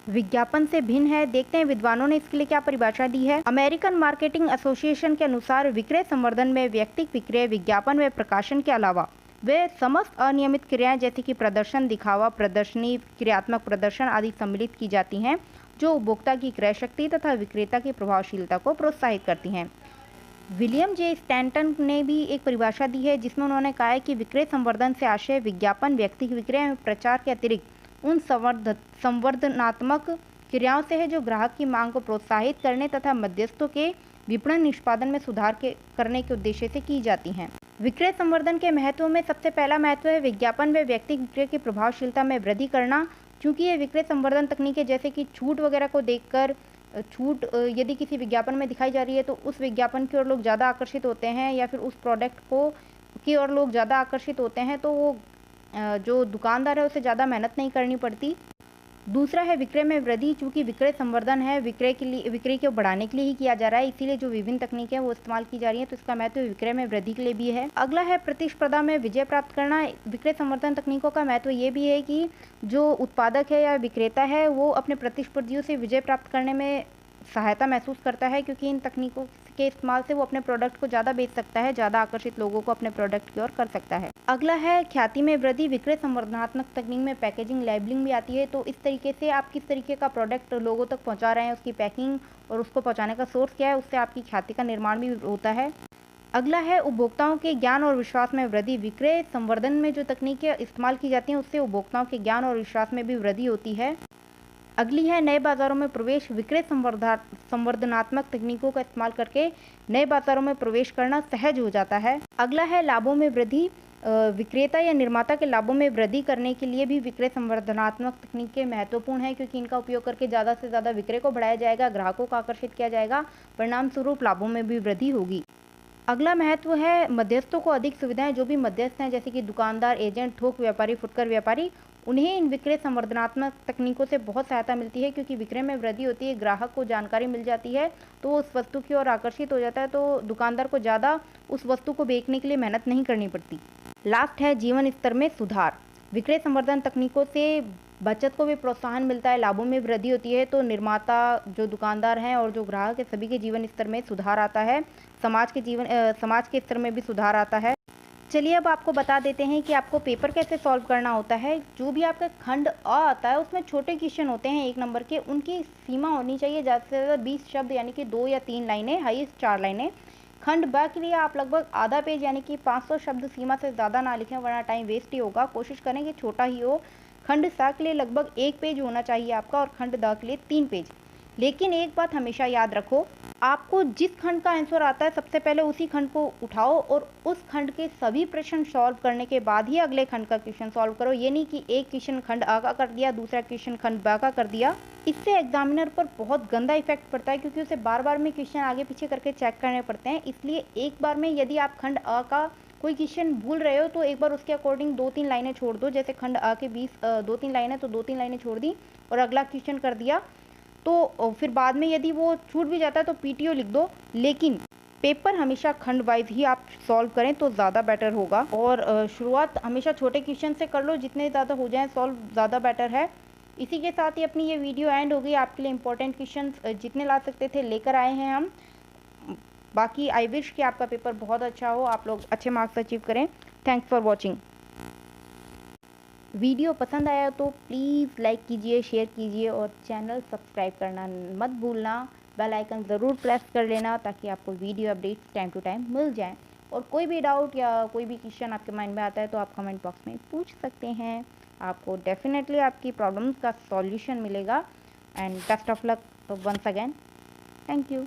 Speaker 1: विज्ञापन से भिन्न है। देखते हैं विद्वानों ने इसके लिए क्या परिभाषा दी है। अमेरिकन मार्केटिंग एसोसिएशन के अनुसार विक्रय संवर्धन में व्यक्तिगत विक्रय, विज्ञापन व प्रकाशन के अलावा वे समस्त अनियमित क्रियाएं जैसे कि प्रदर्शन, दिखावा, प्रदर्शनी, क्रियात्मक प्रदर्शन आदि सम्मिलित की जाती हैं जो उपभोक्ता की क्रय शक्ति तथा विक्रेता की प्रभावशीलता को प्रोत्साहित करती हैं। विलियम जे स्टैंटन ने भी एक परिभाषा दी है जिसमें उन्होंने कहा है कि विक्रय संवर्धन से आशय विज्ञापन, व्यक्तिगत विक्रय एवं प्रचार के अतिरिक्त उन संवर्धनात्मक क्रियाओं से है जो ग्राहक की मांग को प्रोत्साहित करने तथा मध्यस्थों के विपणन निष्पादन में सुधार करने के उद्देश्य से की जाती हैं। विक्रय संवर्धन के महत्व में सबसे पहला महत्व है विज्ञापन व व्यक्तिगत विक्रय की प्रभावशीलता में वृद्धि करना, क्योंकि ये विक्रय संवर्धन तकनीकें जैसे कि छूट वगैरह को देखकर छूट यदि किसी विज्ञापन में दिखाई जा रही है तो उस विज्ञापन की ओर लोग ज़्यादा आकर्षित होते हैं या फिर उस प्रोडक्ट को की ओर लोग ज़्यादा आकर्षित होते हैं, तो वो जो दुकानदार है उसे ज़्यादा मेहनत नहीं करनी पड़ती। दूसरा है विक्रय में वृद्धि। चूँकि विक्रय संवर्धन है, विक्रय को बढ़ाने के लिए ही किया जा रहा है, इसीलिए जो विभिन्न तकनीकें वो इस्तेमाल की जा रही हैं, तो इसका महत्व विक्रय में वृद्धि के लिए भी है। अगला है प्रतिस्पर्धा में विजय प्राप्त करना। विक्रय संवर्धन तकनीकों का महत्व ये भी है कि जो उत्पादक है या विक्रेता है वो अपने प्रतिस्पर्धियों से विजय प्राप्त करने में सहायता महसूस करता है, क्योंकि इन तकनीकों के इस्तेमाल से वो अपने प्रोडक्ट को ज़्यादा बेच सकता है, ज़्यादा आकर्षित लोगों को अपने प्रोडक्ट की ओर कर सकता है। अगला है ख्याति में वृद्धि। विक्रय संवर्धनात्मक तकनीक में पैकेजिंग, लेबलिंग भी आती है। तो इस तरीके से आप किस तरीके का प्रोडक्ट लोगों तक पहुंचा रहे हैं, उसकी पैकिंग और उसको पहुंचाने का सोर्स क्या है, उससे आपकी ख्याति का निर्माण भी होता है। अगला है उपभोक्ताओं के ज्ञान और विश्वास में वृद्धि। विक्रय संवर्धन में जो तकनीकें इस्तेमाल की जाती हैं उससे उपभोक्ताओं के ज्ञान और विश्वास में भी वृद्धि होती है। अगली है नए बाज़ारों में प्रवेश। विक्रय संवर्धनात्मक तकनीकों का इस्तेमाल करके नए बाज़ारों में प्रवेश करना सहज हो जाता है। अगला है लाभों में वृद्धि। विक्रेता या निर्माता के लाभों में वृद्धि करने के लिए भी विक्रय संवर्धनात्मक तकनीकें महत्वपूर्ण है, क्योंकि इनका उपयोग करके ज़्यादा से ज़्यादा विक्रय को बढ़ाया जाएगा, ग्राहकों को आकर्षित किया जाएगा, परिणाम स्वरूप लाभों में भी वृद्धि होगी। अगला महत्व है मध्यस्थों को अधिक सुविधाएं। जो भी मध्यस्थ हैं जैसे कि दुकानदार, एजेंट, थोक व्यापारी, फुटकर व्यापारी, उन्हें इन विक्रय संवर्धनात्मक तकनीकों से बहुत सहायता मिलती है, क्योंकि विक्रय में वृद्धि होती है, ग्राहक को जानकारी मिल जाती है तो उस वस्तु की ओर आकर्षित हो जाता है, तो दुकानदार को ज़्यादा उस वस्तु को बेचने के लिए मेहनत नहीं करनी पड़ती। लास्ट है जीवन स्तर में सुधार। विक्रय संवर्धन तकनीकों से बचत को भी प्रोत्साहन मिलता है, लाभों में वृद्धि होती है, तो निर्माता, जो दुकानदार हैं और जो ग्राहक है, सभी के जीवन स्तर में सुधार आता है, समाज के स्तर में भी सुधार आता है। चलिए अब आपको बता देते हैं कि आपको पेपर कैसे सॉल्व करना होता है। जो भी आपका खंड अ आता है उसमें छोटे क्वेश्चन होते हैं 1 नंबर के, उनकी सीमा होनी चाहिए ज़्यादा से ज़्यादा 20 शब्द, यानी कि 2 या 3 लाइनें, हाईएस्ट 4 लाइनें। खंड ब के लिए आप लगभग आधा पेज यानी कि 500 शब्द सीमा से ज़्यादा ना लिखें, वरना टाइम वेस्ट ही होगा। कोशिश करें कि छोटा ही हो। खंड स के लिए लगभग 1 पेज होना चाहिए आपका, और खंड द के लिए 3 पेज। लेकिन एक बात हमेशा याद रखो, आपको जिस खंड का आंसर आता है सबसे पहले उसी खंड को उठाओ और उस खंड के सभी प्रश्न सॉल्व करने के बाद ही अगले खंड का क्वेश्चन सॉल्व करो। ये नहीं कि एक क्वेश्चन खंड अ का कर दिया, दूसरा क्वेश्चन खंड ब का कर दिया। इससे एग्जामिनर पर बहुत गंदा इफेक्ट पड़ता है, क्योंकि उसे बार बार में क्वेश्चन आगे पीछे करके चेक करने पड़ते हैं। इसलिए एक बार में यदि आप खंड अ का कोई क्वेश्चन भूल रहे हो तो एक बार उसके अकॉर्डिंग 2-3 लाइनें छोड़ दो। जैसे खंड अ के 2-3 लाइनें, तो 2-3 लाइनें छोड़ दी और अगला क्वेश्चन कर दिया। तो फिर बाद में यदि वो छूट भी जाता है तो पीटीओ लिख दो, लेकिन पेपर हमेशा खंड वाइज ही आप सॉल्व करें तो ज़्यादा बेटर होगा। और शुरुआत हमेशा छोटे क्वेश्चन से कर लो, जितने ज़्यादा हो जाएं सॉल्व ज़्यादा बेटर है। इसी के साथ ही अपनी ये वीडियो एंड हो गई। आपके लिए इंपॉर्टेंट क्वेश्चन जितने ला सकते थे लेकर आए हैं हम। बाकी आई विश कि आपका पेपर बहुत अच्छा हो, आप लोग अच्छे मार्क्स अचीव करें। Thanks for watching. वीडियो पसंद आया तो प्लीज़ लाइक कीजिए, शेयर कीजिए और चैनल सब्सक्राइब करना मत भूलना। बेल आइकन ज़रूर प्रेस कर लेना ताकि आपको video updates time to time मिल जाएं। और कोई भी डाउट या कोई भी क्वेश्चन आपके माइंड में आता है तो आप कमेंट बॉक्स में पूछ सकते हैं। आपको डेफिनेटली आपकी प्रॉब्लम्स का सॉल्यूशन मिलेगा। And best of luck once again. Thank you.